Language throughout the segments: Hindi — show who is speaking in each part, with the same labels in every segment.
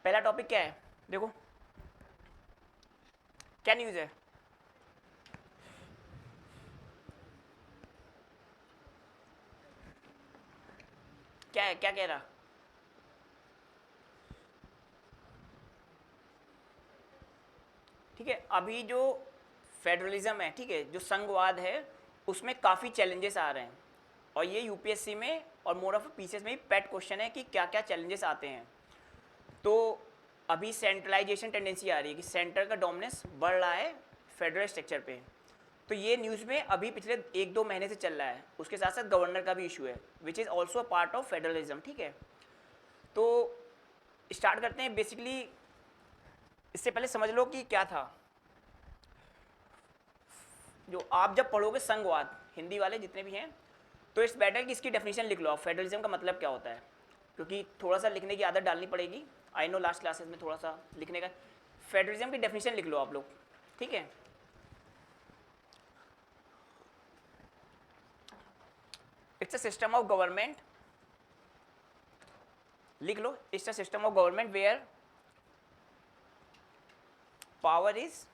Speaker 1: पहला टॉपिक क्या है, देखो क्या न्यूज़ है। क्या है, क्या कह रहा। ठीक है, अभी जो फेडरलिज्म है, ठीक है, जो संघवाद है, उसमें काफ़ी चैलेंजेस आ रहे हैं। और ये यूपीएससी में और मोर ऑफ पीसीएस में भी पेट क्वेश्चन है कि क्या क्या चैलेंजेस आते हैं। तो अभी सेंट्रलाइजेशन टेंडेंसी आ रही है कि सेंटर का डोमिनेंस बढ़ रहा है फेडरल स्ट्रक्चर पे। तो ये न्यूज़ में अभी पिछले 1-2 महीने से चल रहा है। उसके साथ साथ गवर्नर का भी इशू है which is also a part of federalism. ठीक है, तो स्टार्ट करते हैं। बेसिकली इससे पहले समझ लो कि क्या था। जो आप जब पढ़ोगे संघवाद, हिंदी वाले जितने भी हैं, तो इट्स बेटर कि इसकी डेफिनेशन लिख लो आप, फेडरलिज्म का मतलब क्या होता है, क्योंकि थोड़ा सा लिखने की आदत डालनी पड़ेगी। आई नो लास्ट क्लासेस में थोड़ा सा लिखने का। फेडरलिज्म की डेफिनेशन लिख लो आप लोग, ठीक है। It's a system of government, लिख लो, it's a system of government where power is,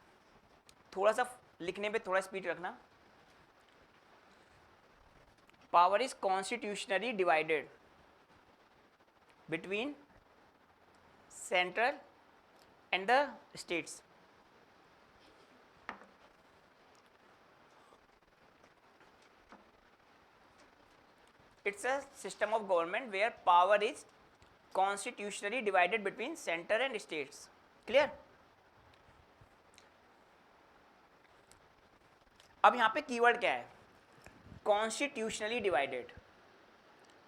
Speaker 1: थोड़ा सा लिखने पे थोड़ा स्पीड रखना, power is constitutionally divided between central and the states. It's a system of government where power is constitutionally divided between center and states. Clear? अब यहाँ पे कीवर्ड क्या है, कॉन्स्टिट्यूशनली डिवाइडेड।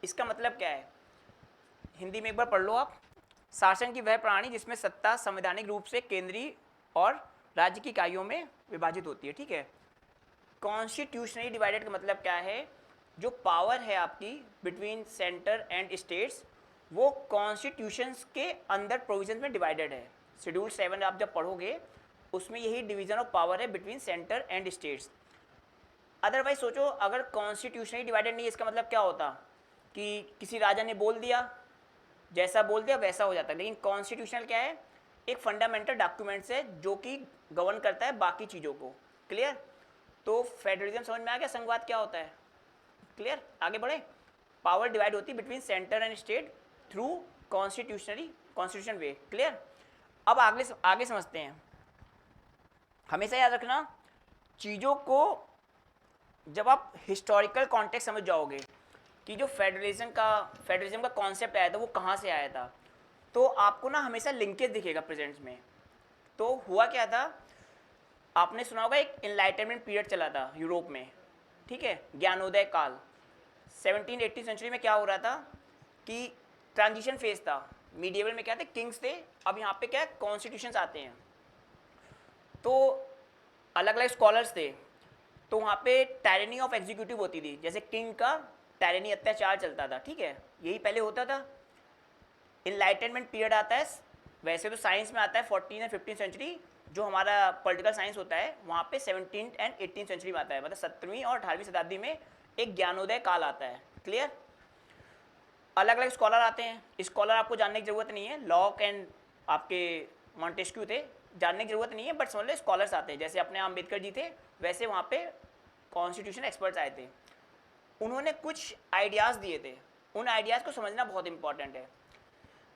Speaker 1: इसका मतलब क्या है, हिंदी में एक बार पढ़ लो आप। शासन की वह प्रणाली जिसमें सत्ता संवैधानिक रूप से केंद्रीय और राज्य की इकाइयों में विभाजित होती है। ठीक है, कॉन्स्टिट्यूशनली डिवाइडेड का मतलब क्या है, जो पावर है आपकी बिटवीन सेंटर एंड स्टेट्स, वो कॉन्स्टिट्यूशंस के अंदर प्रोविजन में डिवाइडेड है। शेड्यूल 7 आप जब पढ़ोगे उसमें यही डिवीजन ऑफ पावर है between centre and states. Otherwise सोचो, अगर कॉन्स्टिट्यूशनली डिवाइडेड नहीं, इसका मतलब क्या होता कि किसी राजा ने बोल दिया, जैसा बोल दिया वैसा हो जाता है। लेकिन कॉन्स्टिट्यूशनल क्या है, एक फंडामेंटल डॉक्यूमेंट्स है जो कि गवर्न करता है बाकी चीज़ों को। क्लियर? तो फेडरलिज्म समझ में आ गया, संघवाद क्या होता है। क्लियर? आगे बढ़े। पावर डिवाइड होती है between centre and state through constitution way. Clear? अब आगे समझते हैं। हमेशा याद रखना, चीज़ों को जब आप हिस्टोरिकल कॉन्टेक्स्ट समझ जाओगे कि जो फेडरलिज्म का कॉन्सेप्ट आया था वो कहाँ से आया था, तो आपको ना हमेशा लिंकेज दिखेगा प्रेजेंट्स में। तो हुआ क्या था, आपने सुना होगा एक इनलाइटनमेंट पीरियड चला था यूरोप में। ठीक है, ज्ञानोदय काल। 17th-18th सेंचुरी में क्या हो रहा था कि ट्रांजिशन फेज था। मीडिएवल में क्या थे, किंग्स थे। अब यहाँ पे क्या है, कॉन्स्टिट्यूशंस आते हैं। तो अलग अलग स्कॉलर्स थे, तो वहाँ पे टायरनी ऑफ एग्जीक्यूटिव होती थी, जैसे किंग का टायरनी अत्याचार चलता था। ठीक है, यही पहले होता था। इनलाइटनमेंट पीरियड आता है, वैसे तो साइंस में आता है 14 एंड 15 सेंचुरी, जो हमारा पॉलिटिकल साइंस होता है वहाँ पे 17 एंड 18 सेंचुरी में आता है, मतलब 17वीं और 18वीं शताब्दी में एक ज्ञानोदय काल आता है। क्लियर? अलग अलग स्कॉलर आते हैं। स्कॉलर आपको जानने की जरूरत नहीं है, लॉक एंड आपके मॉन्टेस्क्यू थे, जानने की जरूरत नहीं है, बट समझ लो स्कॉलर्स आते हैं। जैसे अपने अम्बेडकर जी थे, वैसे वहाँ पे कॉन्स्टिट्यूशन एक्सपर्ट्स आए थे। उन्होंने कुछ आइडियाज़ दिए थे, उन आइडियाज़ को समझना बहुत इंपॉर्टेंट है,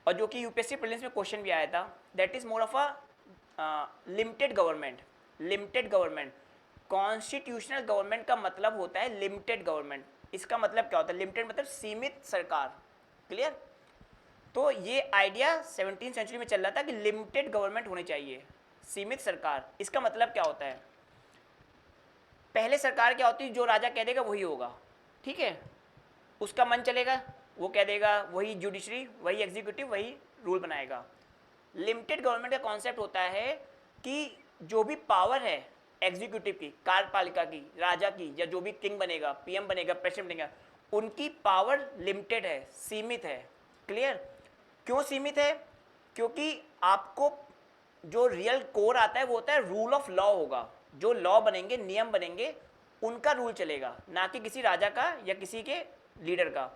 Speaker 1: और जो कि यूपीएससी प्रीलिम्स में क्वेश्चन भी आया था। That is more of a limited government. Limited government, constitutional government का मतलब होता है लिमिटेड गवर्नमेंट। इसका मतलब क्या होता है, लिमिटेड मतलब सीमित सरकार। क्लियर? तो ये आइडिया 17th सेंचुरी में चल रहा था कि लिमिटेड गवर्नमेंट होनी चाहिए, सीमित सरकार। इसका मतलब क्या होता है, पहले सरकार क्या होती है, जो राजा कह देगा वही होगा। ठीक है, उसका मन चलेगा, वो कह देगा, वही जुडिशरी, वही एग्जीक्यूटिव, वही रूल बनाएगा। लिमिटेड गवर्नमेंट का कॉन्सेप्ट होता है कि जो भी पावर है एग्जीक्यूटिव की, कार्यपालिका की, राजा की, या जो भी किंग बनेगा, पीएम बनेगा, प्रेसिडेंट बनेगा, उनकी पावर लिमिटेड है, सीमित है। क्लियर? क्यों सीमित है? क्योंकि आपको जो रियल कोर आता है वो होता है रूल ऑफ लॉ होगा। जो लॉ बनेंगे, नियम बनेंगे, उनका रूल चलेगा, ना कि किसी राजा का या किसी के लीडर का।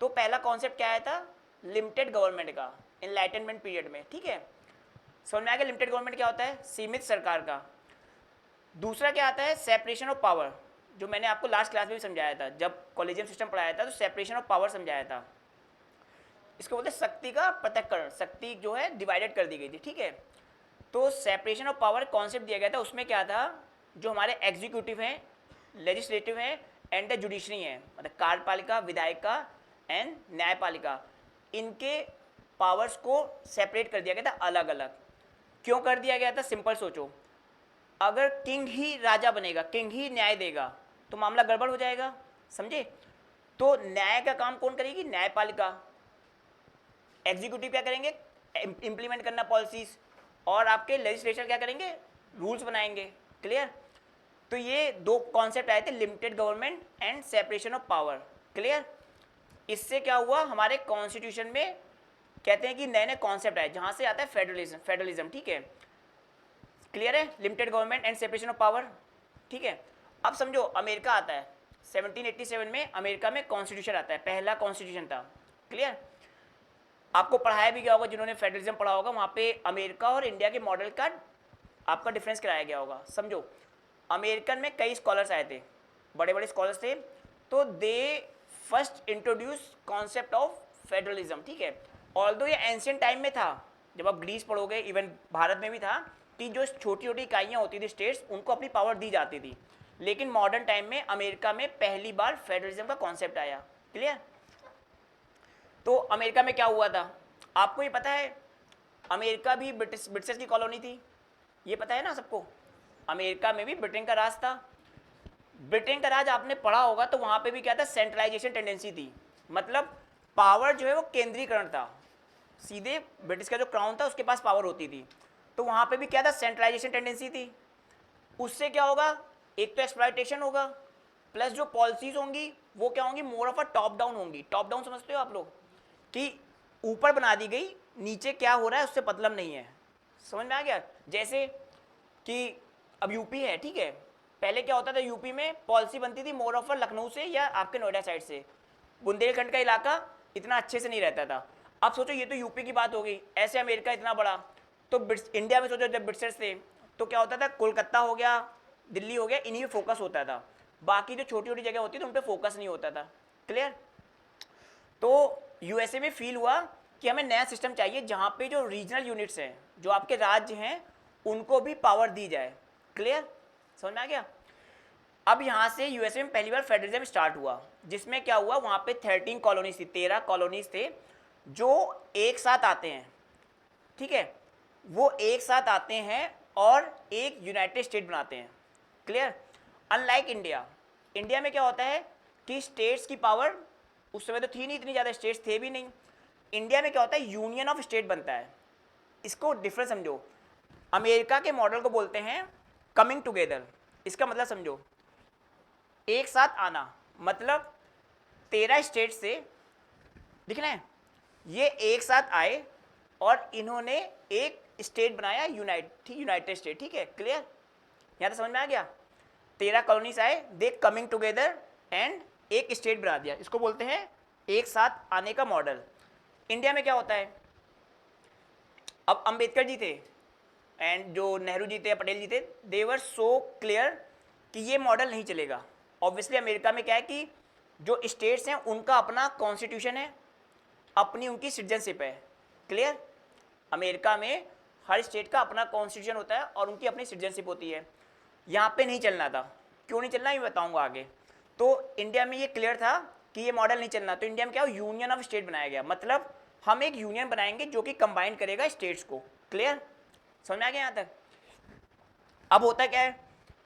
Speaker 1: तो पहला कॉन्सेप्ट क्या आया था, लिमिटेड गवर्नमेंट का। इनलाइटनमेंट पीरियड में, ठीक है। समझ में आ गया लिमिटेड गवर्नमेंट क्या होता है, सीमित सरकार का। दूसरा क्या आता है, सेपरेशन ऑफ पावर, जो मैंने आपको लास्ट क्लास में भी समझाया था, जब कॉलेजियम सिस्टम पढ़ाया था तो सेपरेशन ऑफ पावर समझाया था। इसको बोलते हैं शक्ति का पृथक्करण, शक्ति जो है डिवाइडेड कर दी गई थी, ठीक है। तो सेपरेशन ऑफ पावर कॉन्सेप्ट दिया गया था, उसमें क्या था, जो हमारे एग्जीक्यूटिव हैं, लेजिस्लेटिव हैं एंड द जुडिशरी हैं, मतलब कार्यपालिका, विधायिका एंड न्यायपालिका, इनके पावर्स को सेपरेट कर दिया गया था अलग अलग। क्यों कर दिया गया था, सिंपल सोचो, अगर किंग ही राजा बनेगा, किंग ही न्याय देगा, तो मामला गड़बड़ हो जाएगा, समझे। तो न्याय का काम कौन करेगी, न्यायपालिका। एग्जीक्यूटिव क्या करेंगे, इंप्लीमेंट करना पॉलिसीज, और आपके लेजिस्लेचर क्या करेंगे, रूल्स बनाएंगे। क्लियर। तो ये दो कॉन्सेप्ट आए थे, limited government and separation of power. Clear. इससे क्या हुआ, हमारे कॉन्स्टिट्यूशन में कहते हैं कि नए नए कॉन्सेप्ट आए, जहां से आता है फेडरलिज्म, फेडरलिज्म, ठीक है। क्लियर है, limited government and separation of power, ठीक है। अब समझो अमेरिका आता है, 1787 में अमेरिका में कॉन्स्टिट्यूशन आता है, पहला कॉन्स्टिट्यूशन था। क्लियर। आपको पढ़ाया भी गया होगा, जिन्होंने फेडरलिज्म पढ़ा होगा, वहाँ पे अमेरिका और इंडिया के मॉडल का आपका डिफरेंस कराया गया होगा। समझो, अमेरिकन में कई स्कॉलर्स आए थे, बड़े बड़े स्कॉलर्स थे, तो they first introduce concept of federalism, ठीक है। ऑल्दो ये एंशियंट टाइम में था, जब आप ग्रीस पढ़ोगे, इवन भारत में भी था, कि जो छोटी छोटी इकाइयाँ होती थी स्टेट्स, उनको अपनी पावर दी जाती थी, लेकिन मॉडर्न टाइम में अमेरिका में पहली बार फेडरलिज्म का कॉन्सेप्ट आया। क्लियर। तो अमेरिका में क्या हुआ था, आपको ये पता है, अमेरिका भी ब्रिटिश की कॉलोनी थी, ये पता है ना सबको। अमेरिका में भी ब्रिटेन का राज था। ब्रिटेन का राज आपने पढ़ा होगा, तो वहाँ पे भी क्या था, सेंट्रलाइजेशन टेंडेंसी थी, मतलब पावर जो है वो केंद्रीकरण था, सीधे ब्रिटिश का जो क्राउन था उसके पास पावर होती थी। तो वहाँ पे भी क्या था, सेंट्रलाइजेशन टेंडेंसी थी। उससे क्या होगा, एक तो एक्सप्लॉयटेशन होगा, प्लस जो पॉलिसीज होंगी वो क्या होंगी, मोर ऑफ अ टॉप डाउन होंगी। टॉप डाउन समझते हो आप लोग, कि ऊपर बना दी गई, नीचे क्या हो रहा है उससे मतलब नहीं है। समझ में आ गया। जैसे कि अब यूपी है, ठीक है, पहले क्या होता था, यूपी में पॉलिसी बनती थी मोर ऑफ लखनऊ से या आपके नोएडा साइड से, बुंदेलखंड का इलाका इतना अच्छे से नहीं रहता था। अब सोचो, ये तो यूपी की बात हो गई, ऐसे अमेरिका इतना बड़ा, तो इंडिया में सोचो जब ब्रिटिशर्स थे तो क्या होता था, कोलकाता हो गया, दिल्ली हो गया, इन्हीं में फोकस होता था, बाकी जो छोटी छोटी जगह होती थी उन पर फोकस नहीं होता था। क्लियर। तो यूएसए में फील हुआ कि हमें नया सिस्टम चाहिए जहाँ पे जो रीजनल यूनिट्स हैं, जो आपके राज्य हैं, उनको भी पावर दी जाए। क्लियर, समझ में आ गया। अब यहाँ से यूएसए में पहली बार फेडरलिज्म स्टार्ट हुआ, जिसमें क्या हुआ, वहाँ पे 13 कॉलोनीज थी, 13 कॉलोनीज थे जो एक साथ आते हैं, ठीक है, वो एक साथ आते हैं और एक यूनाइटेड स्टेट बनाते हैं। क्लियर। अनलाइक इंडिया, इंडिया में क्या होता है कि स्टेट्स की पावर उस समय तो थी नहीं, इतनी ज़्यादा स्टेट्स थे भी नहीं। इंडिया में क्या होता है, यूनियन ऑफ स्टेट बनता है। इसको डिफरेंस समझो, अमेरिका के मॉडल को बोलते हैं कमिंग टुगेदर। इसका मतलब समझो, एक साथ आना, मतलब 13 स्टेट से, दिखना है, ये एक साथ आए और इन्होंने एक स्टेट बनाया, यूनाइटेड स्टेट, ठीक है। क्लियर, यहाँ तो समझ में आ गया। 13 कॉलोनीज आए, दे कमिंग टुगेदर एंड एक स्टेट बना दिया, इसको बोलते हैं एक साथ आने का मॉडल। इंडिया में क्या होता है, अब अंबेडकर जी थे एंड जो नेहरू जी थे, पटेल जी थे, दे वर सो क्लियर कि ये मॉडल नहीं चलेगा। ऑब्वियसली अमेरिका में क्या है कि जो स्टेट्स हैं उनका अपना कॉन्स्टिट्यूशन है, अपनी उनकी सिटीजनशिप है। क्लियर। अमेरिका में हर स्टेट का अपना कॉन्स्टिट्यूशन होता है और उनकी अपनी सिटीजनशिप होती है। यहाँ पे नहीं चलना था, क्यों नहीं चलना ये बताऊँगा आगे। तो इंडिया में ये क्लियर था कि ये मॉडल नहीं चलना, तो इंडिया में क्या, यूनियन ऑफ स्टेट बनाया गया, मतलब हम एक यूनियन बनाएंगे जो कि कंबाइन करेगा स्टेट्स को। क्लियर, समझ में आ गया यहाँ तक। अब होता क्या है,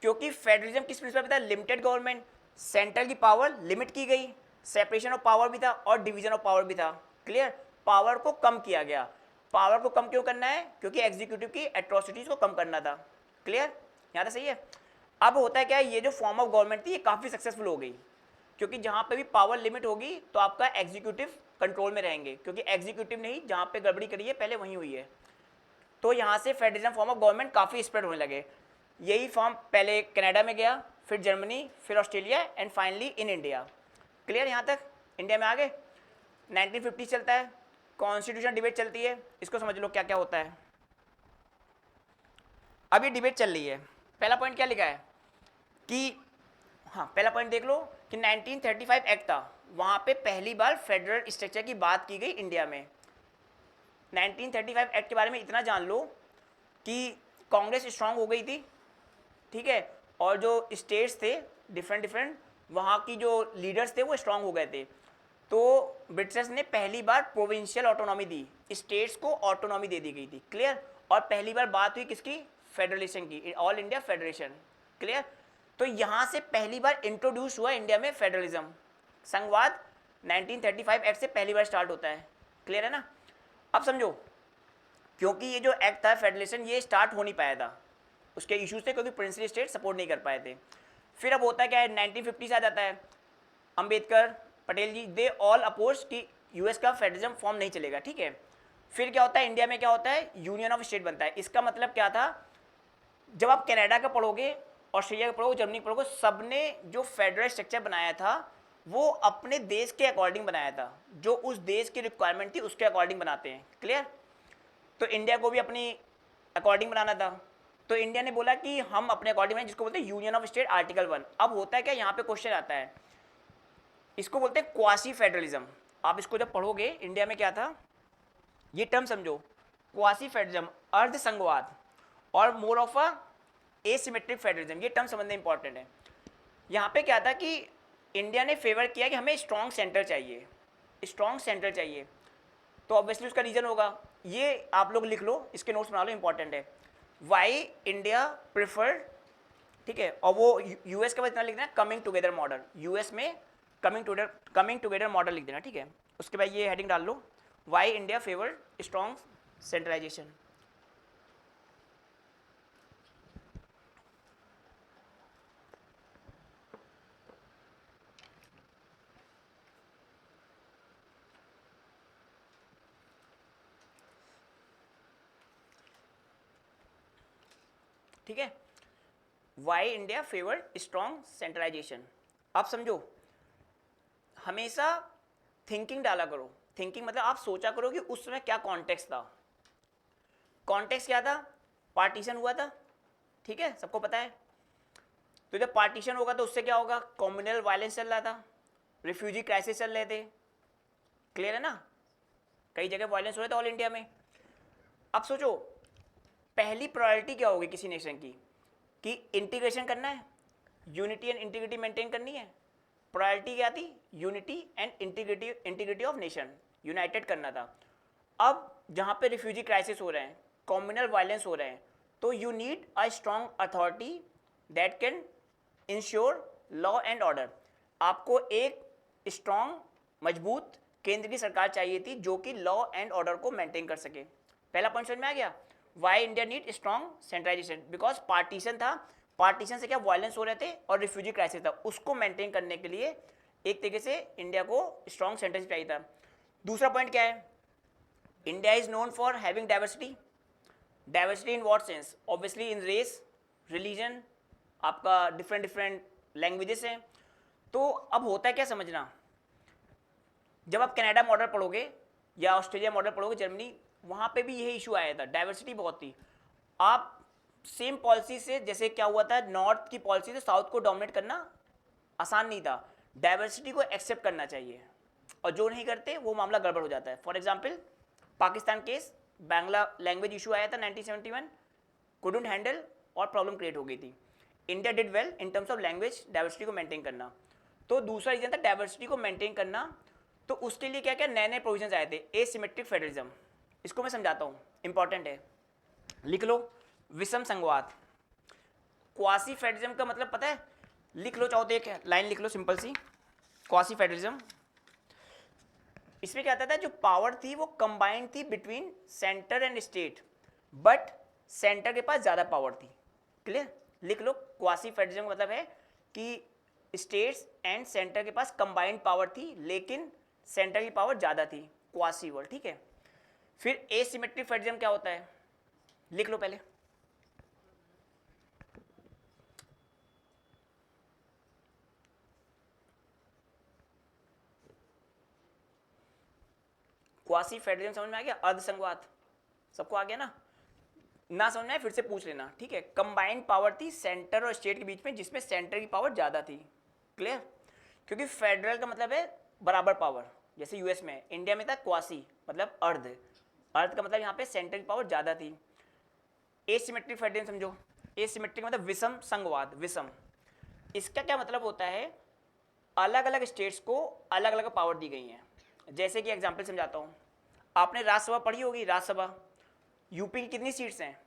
Speaker 1: क्योंकि फेडरलिज्म किस प्रिंसिपल पे था, लिमिटेड गवर्नमेंट, सेंट्रल की पावर लिमिट की गई, सेपरेशन ऑफ पावर भी था और डिवीजन ऑफ पावर भी था। क्लियर, पावर को कम किया गया। पावर को कम क्यों करना है, क्योंकि एग्जीक्यूटिव की एट्रोसिटीज को कम करना था। क्लियर, यहाँ तक सही है। अब होता है क्या है, ये जो फॉर्म ऑफ गवर्नमेंट थी ये काफ़ी सक्सेसफुल हो गई, क्योंकि जहाँ पे भी पावर लिमिट होगी तो आपका एग्जीक्यूटिव कंट्रोल में रहेंगे, क्योंकि एग्जीक्यूटिव ने ही जहाँ पे गड़बड़ी करी है पहले वहीं हुई है। तो यहाँ से फेडरलिज्म फॉर्म ऑफ गवर्नमेंट काफ़ी स्प्रेड होने लगे। यही फॉर्म पहले कनाडा में गया, फिर जर्मनी, फिर Australia and finally in India. Clear, यहाँ तक इंडिया में आ गए। 1950 चलता है, कॉन्स्टिट्यूशन डिबेट चलती है, इसको समझ लो क्या क्या होता है। अभी डिबेट चल रही है। पहला पॉइंट क्या लिखा है कि, हाँ पहला पॉइंट देख लो कि 1935 एक्ट था, वहां पे पहली बार फेडरल स्ट्रक्चर की बात की गई इंडिया में। 1935 एक्ट के बारे में इतना जान लो कि कांग्रेस स्ट्रांग हो गई थी, ठीक है, और जो स्टेट्स थे डिफरेंट डिफरेंट, वहाँ की जो लीडर्स थे वो स्ट्रांग हो गए थे। तो ब्रिटिशर्स ने पहली बार प्रोविंशियल ऑटोनॉमी दी, स्टेट्स को ऑटोनॉमी दे दी गई थी, क्लियर। और पहली बार बात हुई किसकी, फेडरेशन की, ऑल इंडिया फेडरेशन, क्लियर। तो यहाँ से पहली बार इंट्रोड्यूस हुआ इंडिया में फेडरलिज्म, संघवाद 1935 एक्ट से पहली बार स्टार्ट होता है, क्लियर है ना। अब समझो, क्योंकि ये जो एक्ट था फेडरेशन, ये स्टार्ट हो नहीं पाया था, उसके इश्यूज थे क्योंकि प्रिंसली स्टेट सपोर्ट नहीं कर पाए थे। फिर अब होता क्या है, 1950 से आ जाता है, अंबेडकर, पटेल जी, दे ऑल अपोज कि यूएस का फेडरलिज्म फॉर्म नहीं चलेगा, ठीक है। फिर क्या होता है, इंडिया में क्या होता है, यूनियन ऑफ स्टेट बनता है। इसका मतलब क्या था, जब आप कनाडा का पढ़ोगे, ऑस्ट्रेलिया का पढ़ोगे, जर्मनी का पढ़ोगे, सबने जो फेडरल स्ट्रक्चर बनाया था वो अपने देश के अकॉर्डिंग बनाया था, जो उस देश की रिक्वायरमेंट थी उसके अकॉर्डिंग बनाते हैं, क्लियर। तो इंडिया को भी अपनी अकॉर्डिंग बनाना था, तो इंडिया ने बोला कि हम अपने अकॉर्डिंग बनाए, जिसको बोलते हैं यूनियन ऑफ स्टेट आर्टिकल 1। अब होता है क्या, यहाँ पे क्वेश्चन आता है, इसको बोलते हैं क्वासी फेडरलिज्म। आप इसको जब पढ़ोगे, इंडिया में क्या था, ये टर्म समझो, क्वासी फेडरलिज्म, अर्ध संघवाद, और more of a asymmetric federalism, ये टर्म समझना इंपॉर्टेंट है। यहाँ पे क्या था कि इंडिया ने फेवर किया कि हमें स्ट्रॉन्ग सेंटर चाहिए, स्ट्रॉन्ग सेंटर चाहिए, तो ऑब्वियसली उसका रीजन होगा, ये आप लोग लिख लो, इसके नोट्स बना लो, इंपॉर्टेंट है, वाई इंडिया प्रिफर्ड, ठीक है। और वो यूएस का इतना लिख देना, कमिंग टुगेदर मॉडल, यूएस में कमिंग टुगेदर मॉडल लिख देना, ठीक है। उसके बाद ये हेडिंग डाल लो, why India favoured strong centralisation. ठीक है, why India favoured strong centralisation. आप समझो, हमेशा थिंकिंग डाला करो, थिंकिंग मतलब आप सोचा करो कि उस समय क्या कॉन्टेक्स्ट था। कॉन्टेक्स्ट क्या था, पार्टीशन हुआ था, ठीक है, सबको पता है। तो जब पार्टीशन होगा तो उससे क्या होगा, कम्युनल वायलेंस चल रहा था, रिफ्यूजी क्राइसिस चल रहे थे, क्लियर है ना, कई जगह वायलेंस हो रहे थे ऑल इंडिया में। अब सोचो, पहली प्रायोरिटी क्या होगी किसी नेशन की, कि इंटीग्रेशन करना है, यूनिटी एंड इंटीग्रिटी मेंटेन करनी है। प्रायोरिटी क्या थी, unity and integrity of nation, United करना था। अब जहाँ पे रिफ्यूजी क्राइसिस हो रहे हैं, कम्युनल वायलेंस हो रहे हैं, तो you need a strong authority that can ensure law and order. आपको एक स्ट्रॉन्ग मजबूत केंद्र की सरकार चाहिए थी जो कि लॉ एंड ऑर्डर को मेंटेन कर सके। पहला पॉइंट समझ में आ गया, why India need strong centralization, because partition था, पार्टीशन से क्या वायलेंस हो रहे थे और रिफ्यूजी क्राइसिस था, उसको मेंटेन करने के लिए एक तरीके से इंडिया को स्ट्रॉन्ग सेंट्रलाइजेशन चाहिए था। दूसरा पॉइंट क्या है, India is known for having diversity. Diversity in what sense, obviously in race, religion, आपका डिफरेंट डिफरेंट लैंग्वेजेस हैं। तो अब होता है क्या, समझना, जब आप कनाडा मॉडल पढ़ोगे या ऑस्ट्रेलिया मॉडल पढ़ोगे, जर्मनी, वहाँ पे भी यही इशू आया था, डाइवर्सिटी बहुत थी। आप सेम पॉलिसी से, जैसे क्या हुआ था, नॉर्थ की पॉलिसी से साउथ को डोमिनेट करना आसान नहीं था, डाइवर्सिटी को एक्सेप्ट करना चाहिए, और जो नहीं करते वो मामला गड़बड़ हो जाता है। For example Pakistan case, Bangla language issue आया था 1971, कुडंट हैंडल और प्रॉब्लम क्रिएट हो गई थी। India did well in terms of language diversity को मेंटेन करना। तो दूसरा रीजन था डाइवर्सिटी को मेंटेन करना, तो उसके लिए क्या क्या नए नए प्रोविजन आए थे, एसिमेट्रिक फेडरलिज्म। इसको मैं समझाता हूँ, इंपॉर्टेंट है, लिख लो, विषम संघवाद। क्वासी फेडरलिज्म का मतलब पता है, लिख लो, चाहो तो एक लाइन लिख लो सिंपल सी, क्वासी फेडरलिज्म। इसमें क्या आता था, जो पावर थी वो कंबाइंड थी between centre and state, but centre के पास ज्यादा पावर थी, क्लियर। लिख लो, क्वासी फेडरलिज्म का मतलब है कि स्टेट्स एंड सेंटर के पास कंबाइंड पावर थी, लेकिन सेंटर की पावर ज्यादा थी, क्वासी वर्ड, ठीक है। फिर एसिमेट्रिक फेडरलिज्म क्या होता है, लिख लो पहले, क्वासी फेडरलिज्म समझ में आ गया, अर्धसंघवाद सबको आ गया ना समझ में आए फिर से पूछ लेना, ठीक है। कंबाइंड पावर थी सेंटर और स्टेट के बीच में, जिसमें सेंटर की पावर ज़्यादा थी, क्लियर। क्योंकि फेडरल का मतलब है बराबर पावर, जैसे यूएस में, इंडिया में था क्वासी मतलब अर्ध, अर्ध का मतलब यहाँ पे सेंटर की पावर ज़्यादा थी। एसिमेट्रिक फेडरलिज्म समझो, एसिमेट्रिक मतलब विषम संघवाद, विषम, इसका क्या मतलब होता है, अलग अलग स्टेट्स को अलग अलग पावर दी गई है। जैसे कि एग्जांपल समझाता हूँ, आपने राज्यसभा पढ़ी होगी, राज्यसभा यूपी की कितनी सीट्स हैं,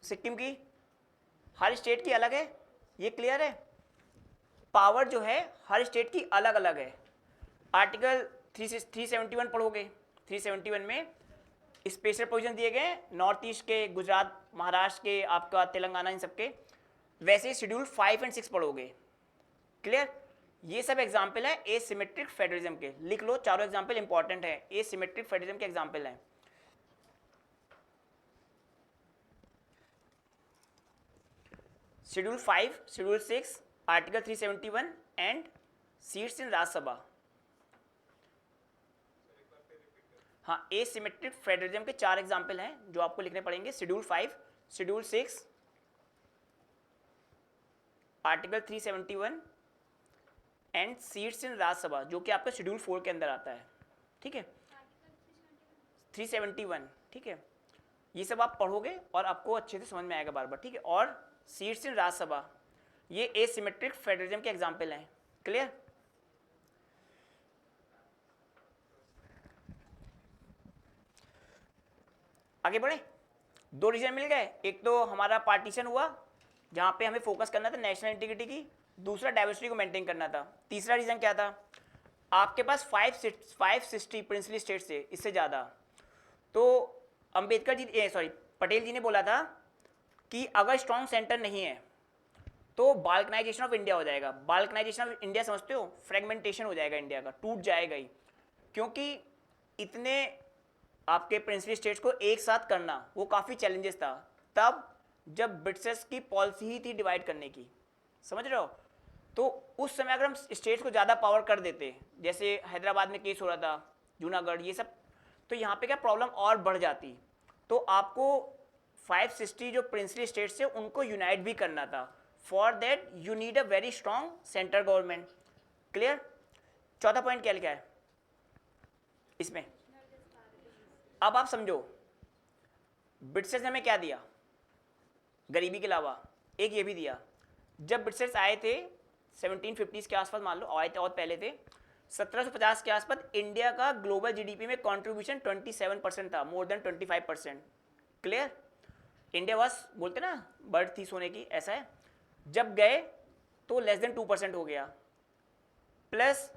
Speaker 1: सिक्किम की, हर स्टेट की अलग है, ये क्लियर है। पावर जो है हर स्टेट की अलग अलग है। आर्टिकल 371 पढ़ोगे, 371 में स्पेशल प्रोविजन दिए गए नॉर्थ ईस्ट के, गुजरात, महाराष्ट्र के, आपका तेलंगाना, इन सबके। वैसे शेड्यूल 5 और 6 पढ़ोगे, क्लियर। ये सब एग्जाम्पल है एसिमेट्रिक फेडरलिज्म के, लिख लो, चारों एग्जाम्पल इंपॉर्टेंट है, एसिमेट्रिक फेडरलिज्म के एग्जाम्पल हैं। Schedule 5, schedule 6, article 371 and seats in Rajya Sabha. हाँ, एसिमेट्रिक फेडरलिज्म के 4 एग्जाम्पल हैं जो आपको लिखने पड़ेंगे। Schedule 5, schedule 6, article 371 and seats in Rajya Sabha, जो कि आपका शेड्यूल 4 के अंदर आता है, ठीक है। 371, ठीक है। ये सब आप पढ़ोगे और आपको अच्छे से समझ में आएगा बार बार, ठीक है। और सीट्स इन राज्यसभा, ये एसिमेट्रिक फेडरलिज्म के एग्जाम्पल हैं, क्लियर। आगे बढ़े, 2 रीजन मिल गए, एक तो हमारा पार्टीशन हुआ जहाँ पे हमें फोकस करना था नेशनल इंटीग्रिटी की, दूसरा डाइवर्सिटी को मेंटेन करना था। तीसरा रीजन क्या था, आपके पास 560 प्रिंसली स्टेट्स थे, इससे ज़्यादा। तो अंबेडकर जी, सॉरी, पटेल जी ने बोला था कि अगर स्ट्रॉन्ग सेंटर नहीं है तो बाल्कनाइजेशन ऑफ इंडिया हो जाएगा। बाल्कनाइजेशन ऑफ इंडिया समझते हो, फ्रेगमेंटेशन हो जाएगा इंडिया का, टूट जाएगा ही, क्योंकि इतने आपके प्रिंसली स्टेट्स को एक साथ करना वो काफ़ी चैलेंजेस था तब, जब ब्रिटिशर्स की पॉलिसी ही थी डिवाइड करने की, समझ रहे हो। तो उस समय अगर हम स्टेट्स को ज़्यादा पावर कर देते, जैसे हैदराबाद में केस हो रहा था, जूनागढ़, ये सब, तो यहाँ पे क्या प्रॉब्लम और बढ़ जाती। तो आपको 560 जो प्रिंसली स्टेट्स थे उनको यूनाइट भी करना था। For that you need a very strong central government, clear. चौथा पॉइंट क्या लिखा है इसमें, अब आप समझो, ब्रिटिशर्स ने हमें क्या दिया गरीबी के अलावा, एक ये भी दिया। जब ब्रिटिशर्स आए थे 1750s के आसपास, मान लो आए थे और पहले थे, 1750 के आसपास इंडिया का ग्लोबल जीडीपी में कंट्रीब्यूशन 27% था, more than 25%, clear. India was, बोलते ना बर्ड थी सोने की, ऐसा है। जब गए तो लेस देन 2% हो गया, प्लस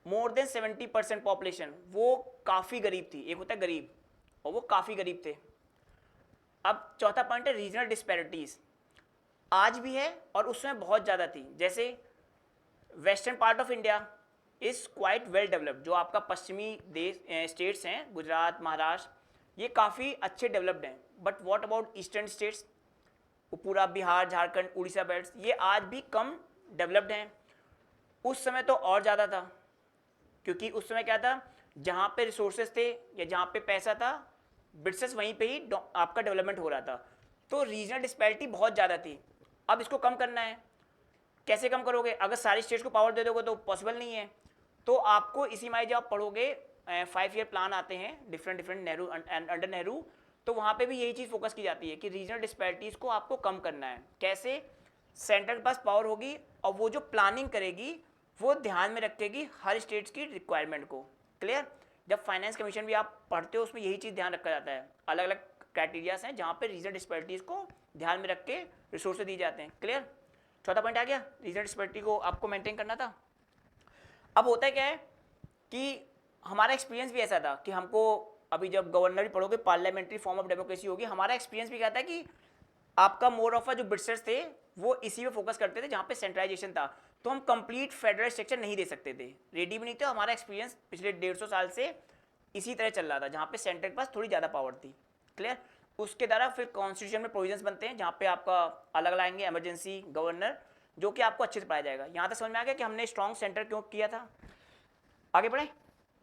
Speaker 1: मोर देन 70% पॉपुलेशन, वो काफ़ी गरीब थी। एक होता है गरीब और वो काफ़ी गरीब थे। अब चौथा पॉइंट है रीजनल डिस्पैरिटीज़, आज भी है और उस समय बहुत ज़्यादा थी। जैसे western part of India is quite well developed, जो आपका पश्चिमी देश स्टेट्स हैं, गुजरात, महाराष्ट्र, ये काफ़ी अच्छे डेवलप्ड हैं। But what about eastern states, वो पूरा बिहार, झारखंड, उड़ीसा बेल्ट, ये आज भी कम डेवलप्ड हैं। उस समय तो और ज़्यादा था, क्योंकि उस समय क्या था, जहाँ पे रिसोर्सेज थे या जहाँ पे पैसा था, ब्रिटिशर्स वहीं पे ही आपका डेवलपमेंट हो रहा था। तो रीजनल डिस्पैरिटी बहुत ज़्यादा थी। अब इसको कम करना है, कैसे कम करोगे, अगर सारी स्टेट्स को पावर दे दोगे तो पॉसिबल नहीं है। तो आपको इसी में जब आप पढ़ोगे 5 ईयर प्लान आते हैं डिफरेंट नेहरू, अंडर नेहरू, तो वहाँ पे भी यही चीज़ फोकस की जाती है कि रीजनल डिस्पैरिटीज़ को आपको कम करना है। कैसे, सेंटर के पास पावर होगी और वो जो प्लानिंग करेगी वो ध्यान में रखेगी हर स्टेट्स की रिक्वायरमेंट को, क्लियर। जब फाइनेंस कमीशन भी आप पढ़ते हो उसमें यही चीज़ ध्यान रखा जाता है, अलग अलग क्राइटेरियाज हैं जहाँ पे रीजनल डिस्पैरिटीज़ को ध्यान में रख के रिसोर्सेज दिए जाते हैं, क्लियर। चौथा पॉइंट आ गया, रीजनल डिस्पैरिटी को आपको मेंटेन करना था। अब होता क्या है कि हमारा एक्सपीरियंस भी ऐसा था कि हमको, अभी जब गवर्नर भी पढ़ोगे, पार्लियामेंट्री फॉर्म ऑफ डेमोक्रेसी होगी, हमारा एक्सपीरियंस भी क्या था कि आपका मोर ऑफ जो ब्रिटिशर्स थे वो इसी में फोकस करते थे जहाँ पे सेंट्रलाइजेशन था। तो हम कंप्लीट फेडरल स्ट्रक्चर नहीं दे सकते थे, रेडी भी नहीं थे। हमारा एक्सपीरियंस पिछले 150 साल से इसी तरह चल रहा था, जहाँ पे सेंटर के पास थोड़ी ज़्यादा पावर थी, क्लियर। उसके द्वारा फिर कॉन्स्टिट्यूशन में प्रोविजंस बनते हैं जहाँ पे आपका अलग लाएंगे इमरजेंसी गवर्नर, जो कि आपको अच्छे से पाया जाएगा। यहाँ तक समझ में आ गया कि हमने स्ट्रॉन्ग सेंटर क्यों किया था। आगे बढ़े,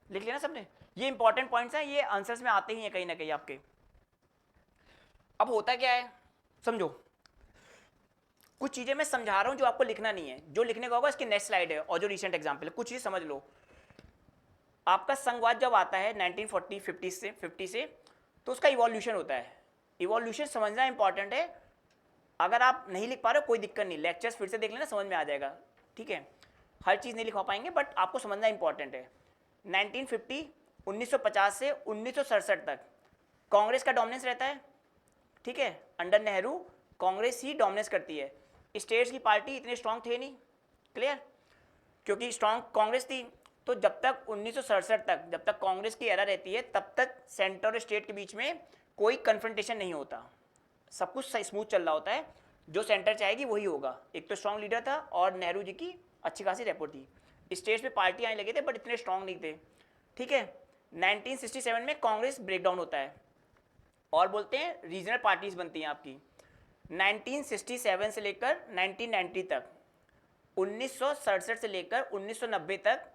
Speaker 1: लिख लिया ना सबने? ये इंपॉर्टेंट पॉइंट्स हैं, ये आंसर्स में आते ही हैं कहीं ना कहीं आपके। अब होता क्या है समझो, कुछ चीजें मैं समझा रहा हूं जो आपको लिखना नहीं है, जो लिखने का होगा इसकी नेक्स्ट स्लाइड है और जो रिसेंट एग्जांपल है, कुछ चीज समझ लो। आपका संघवाद जब आता है 1940 50 से तो उसका इवोल्यूशन होता है। इवोल्यूशन समझना इंपॉर्टेंट है। अगर आप नहीं लिख पा रहे हो कोई दिक्कत नहीं, लेक्चर्स फिर से देख लेना, समझ में आ जाएगा, ठीक है। हर चीज़ नहीं लिखवा पाएंगे बट आपको समझना इंपॉर्टेंट है। 1950 1950 से 1967 तक कांग्रेस का डोमिनेंस रहता है, ठीक है। अंडर नेहरू कांग्रेस ही डोमिनेंस करती है। स्टेट्स की पार्टी इतने स्ट्रांग थे नहीं, क्लियर, क्योंकि स्ट्रांग कांग्रेस थी। तो जब तक 1967 तक जब तक कांग्रेस की एरा रहती है तब तक सेंटर और स्टेट के बीच में कोई कन्फ्रंटेशन नहीं होता, सब कुछ सही स्मूथ चल रहा होता है। जो सेंटर चाहेगी वही होगा। एक तो स्ट्रांग लीडर था और नेहरू जी की अच्छी खासी रेपो थी। स्टेट्स पे पार्टी आने लगे थे बट इतने स्ट्रांग नहीं थे, ठीक है। 1967 में कांग्रेस ब्रेकडाउन होता है और बोलते हैं रीजनल पार्टीज बनती हैं आपकी। 1967 से लेकर 1990 तक, 1967 से लेकर 1990 तक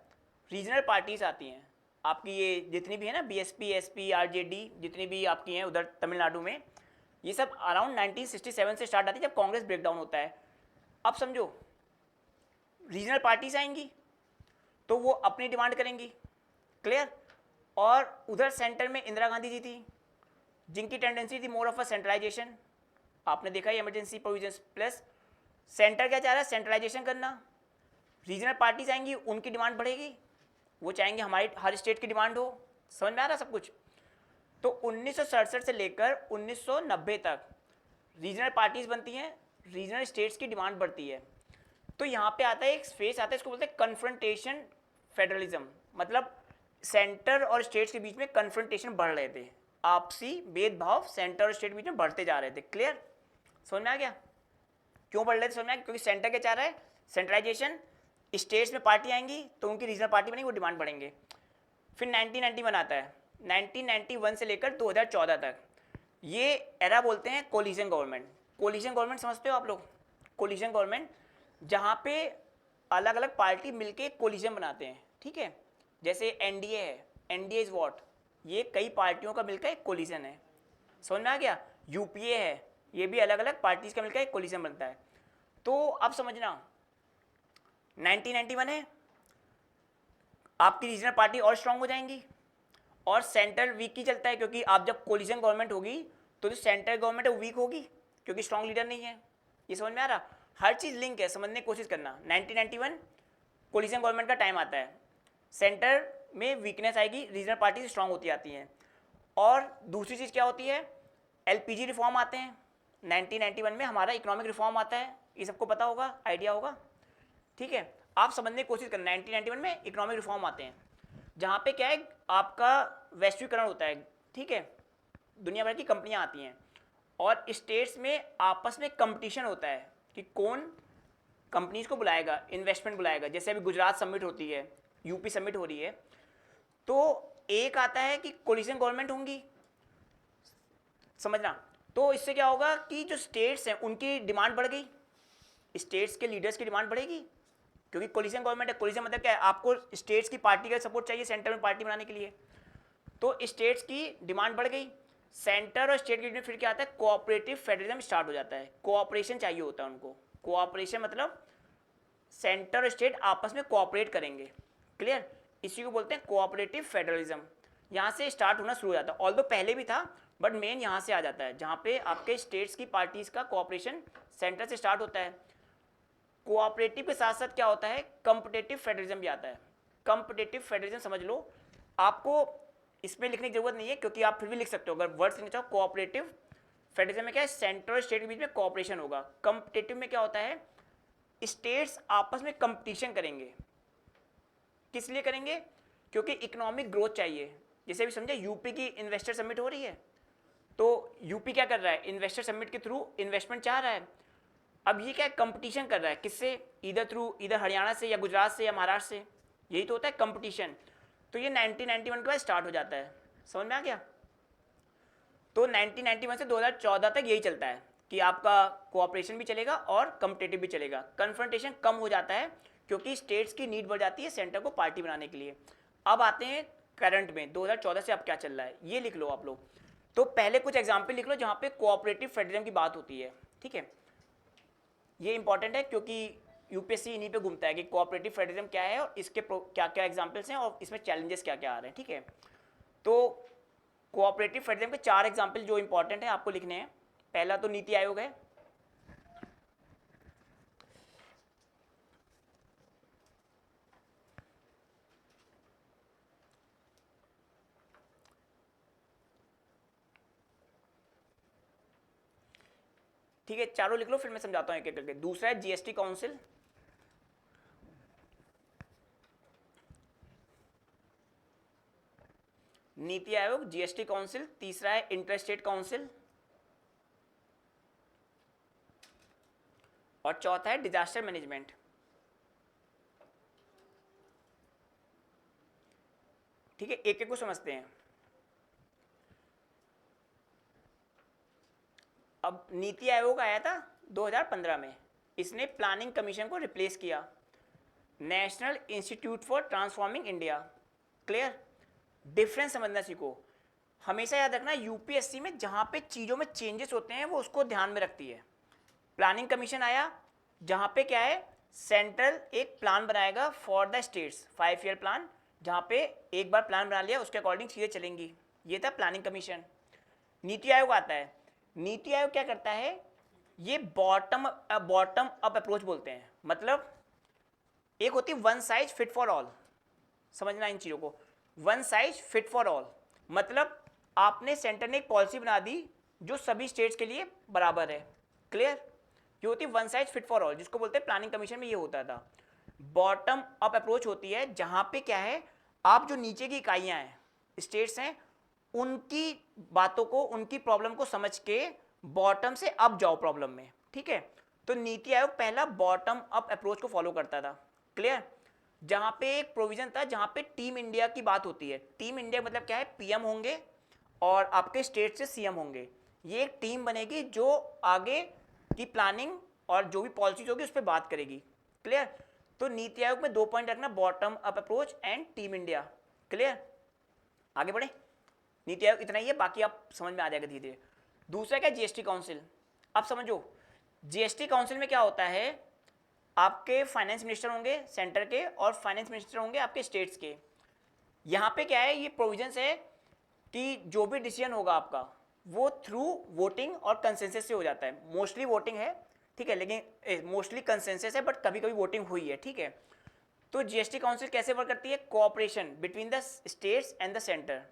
Speaker 1: रीजनल पार्टीज आती हैं आपकी। ये जितनी भी है ना, बीएसपी, एसपी, आरजेडी, जितनी भी आपकी हैं उधर तमिलनाडु में, ये सब अराउंड 1967 से स्टार्ट आती है जब कांग्रेस ब्रेकडाउन होता है। अब समझो, रीजनल पार्टीज आएंगी तो वो अपनी डिमांड करेंगी, क्लियर। और उधर सेंटर में इंदिरा गांधी जी थी जिनकी टेंडेंसी थी मोर ऑफ अ सेंट्रलाइजेशन। आपने देखा है इमरजेंसी प्रोविजंस प्लस सेंटर क्या चाह रहा है, सेंट्रलाइजेशन करना। रीजनल पार्टीज आएंगी, उनकी डिमांड बढ़ेगी, वो चाहेंगे हमारी हर स्टेट की डिमांड हो। समझ में आ रहा सब कुछ? तो 1967 से लेकर 1990 तक रीजनल पार्टीज बनती हैं, रीजनल स्टेट्स की डिमांड बढ़ती है। तो यहाँ पे आता है एक फेस आता है, इसको बोलते हैं कन्फ्रंटेशन फेडरलिज्म। मतलब सेंटर और स्टेट्स के बीच में कन्फ्रंटेशन बढ़ रहे थे, आपसी भेदभाव सेंटर और स्टेट के बीच में बढ़ते जा रहे थे, क्लियर। समझ में आ गया क्यों बढ़ रहे थे? समझ में आ गया, क्योंकि सेंटर क्या चाह रहा है, सेंट्रलाइजेशन। स्टेट्स में पार्टी आएंगी तो उनकी रीजनल पार्टी बनेगी, वो डिमांड बढ़ेंगे। फिर 1991 आता है, 1991 से लेकर 2014 तक ये एरा बोलते हैं कोलिजन गवर्नमेंट। कोलिजन गवर्नमेंट समझते हो आप लोग? कोलिजन गवर्नमेंट जहाँ पे अलग अलग पार्टी मिलके कोलिजन बनाते हैं, ठीक है। जैसे एनडीए है, एनडीए इज व्हाट, ये कई पार्टियों का मिलकर एक कोलिजन है। समझ में आ गया? यूपीए है, ये भी अलग अलग पार्टीज का मिलकर एक कोलिजन बनता है। तो अब समझना, 1991 है, आपकी रीजनल पार्टी और स्ट्रांग हो जाएंगी और सेंटर वीक ही चलता है, क्योंकि आप जब कोलिजन गवर्नमेंट होगी तो जो सेंटर गवर्नमेंट है वो वीक होगी क्योंकि स्ट्रांग लीडर नहीं है। ये समझ में आ रहा? हर चीज़ लिंक है, समझने की कोशिश करना। 1991 कोलिजन गवर्नमेंट का टाइम आता है, सेंटर में वीकनेस आएगी, रीजनल पार्टी स्ट्रांग होती आती हैं। और दूसरी चीज़ क्या होती है, एलपीजी रिफॉर्म आते हैं। 1991 में हमारा इकोनॉमिक रिफॉर्म आता है, ये सबको पता होगा, आइडिया होगा, ठीक है। आप समझने की कोशिश करना, 1991 में इकोनॉमिक रिफॉर्म आते हैं जहाँ पे क्या है, आपका वैश्वीकरण होता है, ठीक है। दुनिया भर की कंपनियाँ आती हैं और स्टेट्स में आपस में कंपटीशन होता है कि कौन कंपनीज को बुलाएगा, इन्वेस्टमेंट बुलाएगा। जैसे अभी गुजरात समिट होती है, यूपी समिट हो रही है, तो एक आता है कि कोलिशन गवर्नमेंट होंगी, समझना। तो इससे क्या होगा कि जो स्टेट्स हैं उनकी डिमांड बढ़ गई, स्टेट्स के लीडर्स की डिमांड बढ़ेगी, क्योंकि कोलिशन गवर्नमेंट है। कोलिशन मतलब क्या है, आपको स्टेट्स की पार्टी का सपोर्ट चाहिए सेंटर में पार्टी बनाने के लिए, तो स्टेट्स की डिमांड बढ़ गई। सेंटर और स्टेट के बीच में फिर क्या आता है, कोऑपरेटिव फेडरलिज्म स्टार्ट हो जाता है। कोऑपरेशन चाहिए होता है उनको, कोऑपरेशन मतलब सेंटर और स्टेट आपस में कोऑपरेट करेंगे, क्लियर। इसी को बोलते हैं कोऑपरेटिव फेडरलिज्म। यहाँ से स्टार्ट होना शुरू हो जाता है, ऑल्दो पहले भी था बट मेन यहाँ से आ जाता है, जहाँ पे आपके स्टेट्स की पार्टीज का कोऑपरेशन सेंटर से स्टार्ट होता है। कोऑपरेटिव के साथ साथ क्या होता है, कंपटीटिव फेडरलिज्म भी आता है। कंपटीटिव फेडरलिज्म समझ लो, आपको इसमें लिखने की जरूरत नहीं है क्योंकि आप फिर भी लिख सकते हो अगर वर्ड्स लिखना चाहो। कोऑपरेटिव फेडरलिज्म में क्या है, सेंटर और स्टेट के बीच में कोऑपरेशन होगा। कंपटीटिव में क्या होता है, स्टेट्स आपस में कंपटीशन करेंगे। किस लिए करेंगे, क्योंकि इकोनॉमिक ग्रोथ चाहिए। जैसे अभी समझे यूपी की इन्वेस्टर समिट हो रही है, तो यूपी क्या कर रहा है, इन्वेस्टर समिट के थ्रू इन्वेस्टमेंट चाह रहा है। अब ये क्या है, कंपटीशन कर रहा है, किससे, इधर हरियाणा से या गुजरात से या महाराष्ट्र से, यही तो होता है कंपटीशन। तो ये 1991 के बाद स्टार्ट हो जाता है, समझ में आ गया। तो 1991 से 2014 तक यही चलता है कि आपका कोऑपरेशन भी चलेगा और कम्पिटेटिव भी चलेगा। कन्फ्रंटेशन कम हो जाता है क्योंकि स्टेट्स की नीड बढ़ जाती है सेंटर को पार्टी बनाने के लिए। अब आते हैं करंट में 2014 से अब क्या चल रहा है, ये लिख लो आप लोग। तो पहले कुछ एग्जाम्पल लिख लो जहाँ पे कोऑपरेटिव फेडरलिज्म की बात होती है, ठीक है। ये इंपॉर्टेंट है क्योंकि यूपीएससी इन्हीं पे घूमता है कि कोऑपरेटिव फेडरलिज्म क्या है और इसके क्या क्या एग्जाम्पल्स हैं और इसमें चैलेंजेस क्या क्या आ रहे हैं, ठीक है। तो कोऑपरेटिव फेडरलिज्म के 4 एग्जाम्पल जो इंपॉर्टेंट है आपको लिखने हैं। पहला तो नीति आयोग है, ठीक है, चारों लिख लो फिर मैं समझाता हूँ एक एक करके। दूसरा है GST council, NITI Aayog, GST council. तीसरा है इंटर स्टेट काउंसिल और चौथा है डिजास्टर मैनेजमेंट। ठीक है, एक एक को समझते हैं। अब नीति आयोग आया था 2015 में, इसने प्लानिंग कमीशन को रिप्लेस किया, national institute for transforming India. Clear, difference समझना सीखो। हमेशा याद रखना यूपीएससी में जहां पे चीज़ों में चेंजेस होते हैं वो उसको ध्यान में रखती है। प्लानिंग कमीशन आया जहां पे क्या है, सेंट्रल एक प्लान बनाएगा for the states, 5 year plan, जहां पे एक बार प्लान बना लिया उसके अकॉर्डिंग चीज़ें चलेंगी। ये था प्लानिंग कमीशन। नीति आयोग आता है, नीति आयोग क्या करता है, ये बॉटम अप अप्रोच बोलते हैं। मतलब एक होती है one size fit for all, समझना इन चीज़ों को। One size fit for all मतलब आपने सेंटर ने एक पॉलिसी बना दी जो सभी स्टेट्स के लिए बराबर है। क्लियर, ये होती है one size fit for all, जिसको बोलते हैं प्लानिंग कमीशन में ये होता था। बॉटम अप अप्रोच होती है जहां पे क्या है, आप जो नीचे की इकाइयां हैं, स्टेट्स हैं, उनकी बातों को, उनकी प्रॉब्लम को समझ के बॉटम से अप जाओ प्रॉब्लम में। ठीक है, तो नीति आयोग पहला बॉटम अप अप्रोच को फॉलो करता था। क्लियर, जहां पे एक प्रोविजन था जहां पे टीम इंडिया की बात होती है। टीम इंडिया मतलब क्या है, पीएम होंगे और आपके स्टेट से सीएम होंगे। ये एक टीम बनेगी जो आगे की प्लानिंग और जो भी पॉलिसीज होगी उस पर बात करेगी। क्लियर, तो नीति आयोग में 2 पॉइंट रखना, bottom up approach and team India. Clear, आगे बढ़े। नीति आयोग इतना ही है, बाकी आप समझ में आ जाएगा धीरे धीरे। दूसरा क्या, जीएसटी काउंसिल। अब समझो जीएसटी काउंसिल में क्या होता है, आपके फाइनेंस मिनिस्टर होंगे सेंटर के और फाइनेंस मिनिस्टर होंगे आपके स्टेट्स के। यहाँ पे क्या है, ये प्रोविजंस है कि जो भी डिसीजन होगा आपका वो थ्रू वोटिंग और कंसेंसस से हो जाता है। मोस्टली वोटिंग है, ठीक है, लेकिन मोस्टली कंसेंसस है, बट कभी कभी वोटिंग हुई है। ठीक है, तो जीएसटी काउंसिल कैसे वर्क करती है, cooperation between the states and the centre.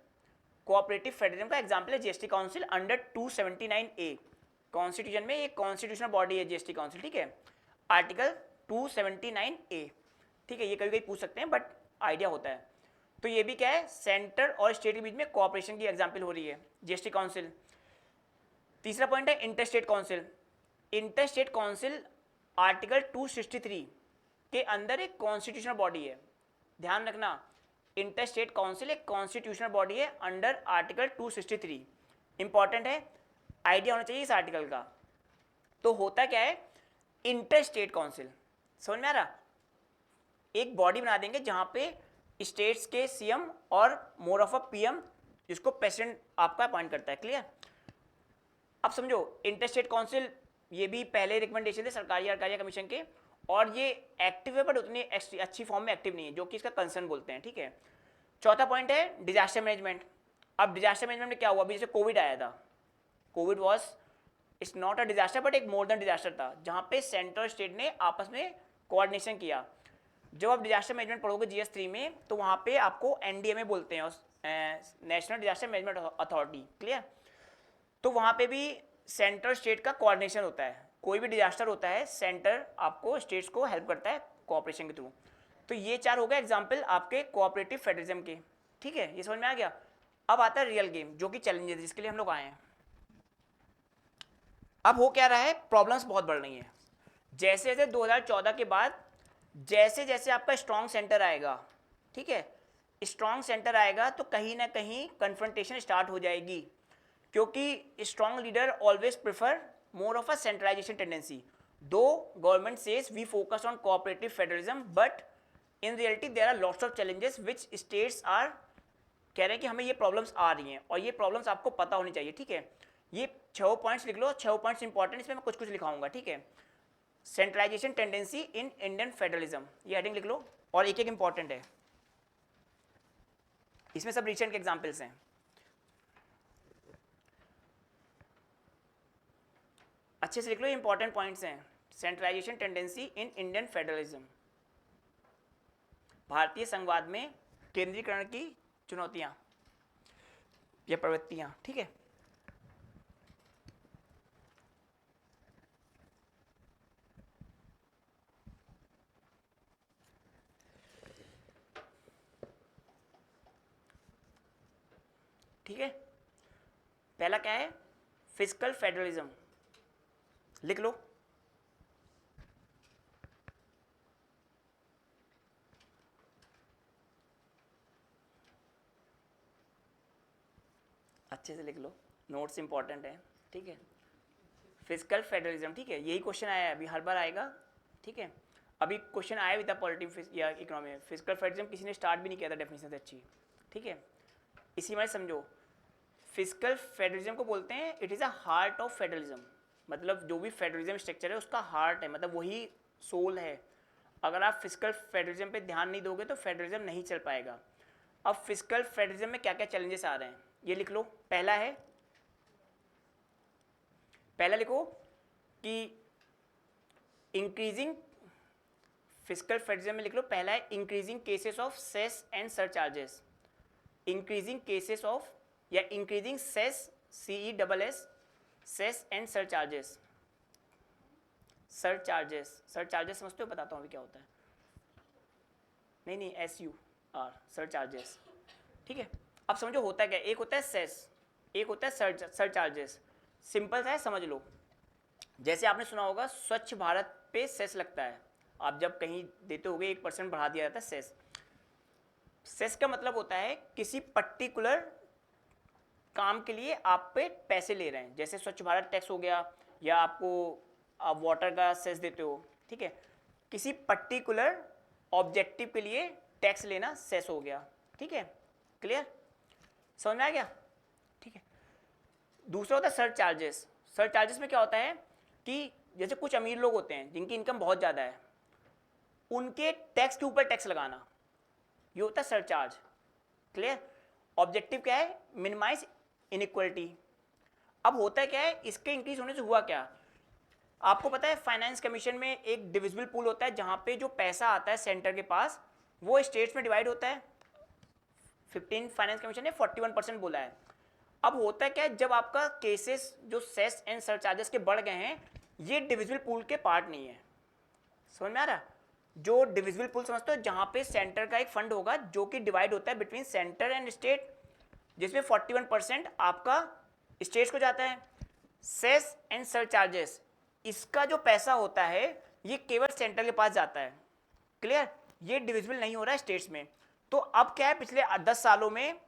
Speaker 1: Cooperative federalism का एग्जांपल है GST council under 279A constitution में। ये कॉन्स्टिट्यूशनल बॉडी है जीएसटी काउंसिल, ठीक है, आर्टिकल 279A। ठीक है, ये कभी कभी पूछ सकते हैं बट आइडिया होता है। तो ये भी क्या है, सेंटर और स्टेट के बीच में कोऑपरेशन की एग्जांपल हो रही है जीएसटी काउंसिल। तीसरा पॉइंट है inter state council. Inter state council article 263 के अंदर एक कॉन्स्टिट्यूशनल बॉडी है। ध्यान रखना, इंटर स्टेट काउंसिल एक कॉन्स्टिट्यूशनल बॉडी है अंडर आर्टिकल 263। इंपॉर्टेंट है, आइडिया होना चाहिए इस आर्टिकल का। तो होता क्या है, इंटर स्टेट काउंसिल, समझ में आ रहा, एक बॉडी बना देंगे जहां पे स्टेट्स के सीएम और मोर ऑफ अ पीएम, जिसको प्रेसिडेंट आपका अपॉइंट करता है। क्लियर, अब समझो इंटर स्टेट काउंसिल, ये भी पहले रिकमेंडेशन थे सरकारी अर्कारिया कमीशन के, और ये एक्टिव है बट उतनी अच्छी फॉर्म में एक्टिव नहीं है, जो कि इसका कंसर्न बोलते हैं। ठीक है, चौथा पॉइंट है डिजास्टर मैनेजमेंट। अब डिजास्टर मैनेजमेंट में क्या हुआ, अभी जैसे कोविड आया था, Covid was it's not a disaster but एक मोर देन डिजास्टर था, जहां पे सेंटर और स्टेट ने आपस में कोऑर्डिनेशन किया। जब आप डिजास्टर मैनेजमेंट पढ़ोगे GS3 में, तो वहां पे आपको NDMA बोलते हैं, national disaster management authority. Clear, तो वहां पे भी सेंटर स्टेट का कोऑर्डिनेशन होता है। कोई भी डिजास्टर होता है, सेंटर आपको स्टेट्स को हेल्प करता है कोऑपरेशन के थ्रू। तो ये 4 हो गए एग्जाम्पल आपके कोऑपरेटिव फेडरलिज्म के। ठीक है, ये समझ में आ गया। अब आता है रियल गेम, जो कि चैलेंजेस जिसके लिए हम लोग आए हैं। अब हो क्या रहा है, प्रॉब्लम्स बहुत बढ़ रही हैं। जैसे जैसे 2014 के बाद जैसे जैसे आपका स्ट्रॉन्ग सेंटर आएगा, ठीक है, स्ट्रॉन्ग सेंटर आएगा तो कहीं ना कहीं कन्फ्रंटेशन स्टार्ट हो जाएगी, क्योंकि strong leader always prefer more of a centralization tendency. Though government says we focus on cooperative federalism, but in reality there are lots of challenges which states are कह रहे हैं कि हमें ये प्रॉब्लम्स आ रही हैं और ये प्रॉब्लम्स आपको पता होनी चाहिए, ठीक है। ये 6 पॉइंट्स लिख लो, 6 पॉइंट्स इंपॉर्टेंट, इसमें मैं कुछ कुछ लिखाऊंगा, ठीक है। Centralization tendency in Indian federalism, ये हेडिंग लिख लो, और एक एक इंपॉर्टेंट है, इसमें सब रिसेंट के एग्जाम्पल्स हैं। अच्छे से लिख लो, ये इंपॉर्टेंट पॉइंट्स हैं। Centralization tendency in Indian federalism, भारतीय संघवाद में केंद्रीकरण की चुनौतियां या प्रवृत्तियां, ठीक है। ठीक है, पहला क्या है, फिस्कल फेडरलिज्म, लिख लो। अच्छे से लिख लो, नोट्स इंपॉर्टेंट है, ठीक है। फिस्कल फेडरलिज्म, ठीक है, यही क्वेश्चन आया है, अभी हर बार आएगा, ठीक है। अभी क्वेश्चन आया विद पॉलिटिक्स या इकोनॉमी में, फिस्कल फेडरलिज्म किसी ने स्टार्ट भी नहीं किया था डेफिनेशन से अच्छी, ठीक है। इसी में समझो, फिस्कल फेडरलिज्म को बोलते हैं it is a heart of federalism, मतलब जो भी फेडरलिज्म स्ट्रक्चर है उसका हार्ट है, मतलब वही सोल है। अगर आप फिस्कल फेडरलिज्म पे ध्यान नहीं दोगे तो फेडरलिज्म नहीं चल पाएगा। अब फिस्कल फेडरलिज्म में क्या क्या चैलेंजेस आ रहे हैं ये लिख लो। पहला है, पहला लिखो कि इंक्रीजिंग, फिस्कल फेडरलिज्म में लिख लो, पहला है increasing cases of cess and surcharges, increasing cases of या increasing cess, CESS, cess and surcharges. Surcharges, surcharges समझते हो, बताता हूँ अभी क्या होता है। नहीं SUR, सरचार्जेस, ठीक है। अब समझो होता है क्या, एक होता है सेस, एक होता है सरचार्जेस। सिंपल सा है, समझ लो। जैसे आपने सुना होगा स्वच्छ भारत पे सेस लगता है, आप जब कहीं देते होगे 1% बढ़ा दिया जाता है सेस। सेस का मतलब होता है किसी पर्टिकुलर काम के लिए आप पे पैसे ले रहे हैं, जैसे स्वच्छ भारत टैक्स हो गया, या आपको आप वाटर का सेस देते हो, ठीक है। किसी पर्टिकुलर ऑब्जेक्टिव के लिए टैक्स लेना सेस हो गया, ठीक है। क्लियर, समझ में आ गया, ठीक है। दूसरा होता है सर चार्जेस। सर चार्जेस में क्या होता है कि जैसे कुछ अमीर लोग होते हैं जिनकी इनकम बहुत ज़्यादा है, उनके टैक्स के ऊपर टैक्स लगाना, ये होता है सर चार्ज। क्लियर, ऑब्जेक्टिव क्या है, मिनिमाइज इनइक्वलिटी। अब होता है क्या है, इसके इंक्रीज होने से हुआ क्या, आपको पता है फाइनेंस कमीशन में एक डिविजिबल पूल होता है जहां पे जो पैसा आता है सेंटर के पास वो स्टेट्स में डिवाइड होता है। 15 फाइनेंस कमीशन ने 41% बोला है। अब होता है क्या है, जब आपका केसेस जो सेस एंड सरचार्जेस के बढ़ गए हैं, ये डिविजिबल पूल के पार्ट नहीं है। समझ में आ रहा, जो डिविजिबल पूल समझते हो, जहां पे सेंटर का एक फंड होगा जो कि डिवाइड होता है बिटवीन सेंटर एंड स्टेट, जिसमें 41% आपका स्टेट्स को जाता है। सेस एंड सरचार्जेस, इसका जो पैसा होता है ये केवल सेंटर के पास जाता है। क्लियर, ये डिविजिबल नहीं हो रहा है स्टेट्स में। तो अब क्या है, पिछले 10 सालों में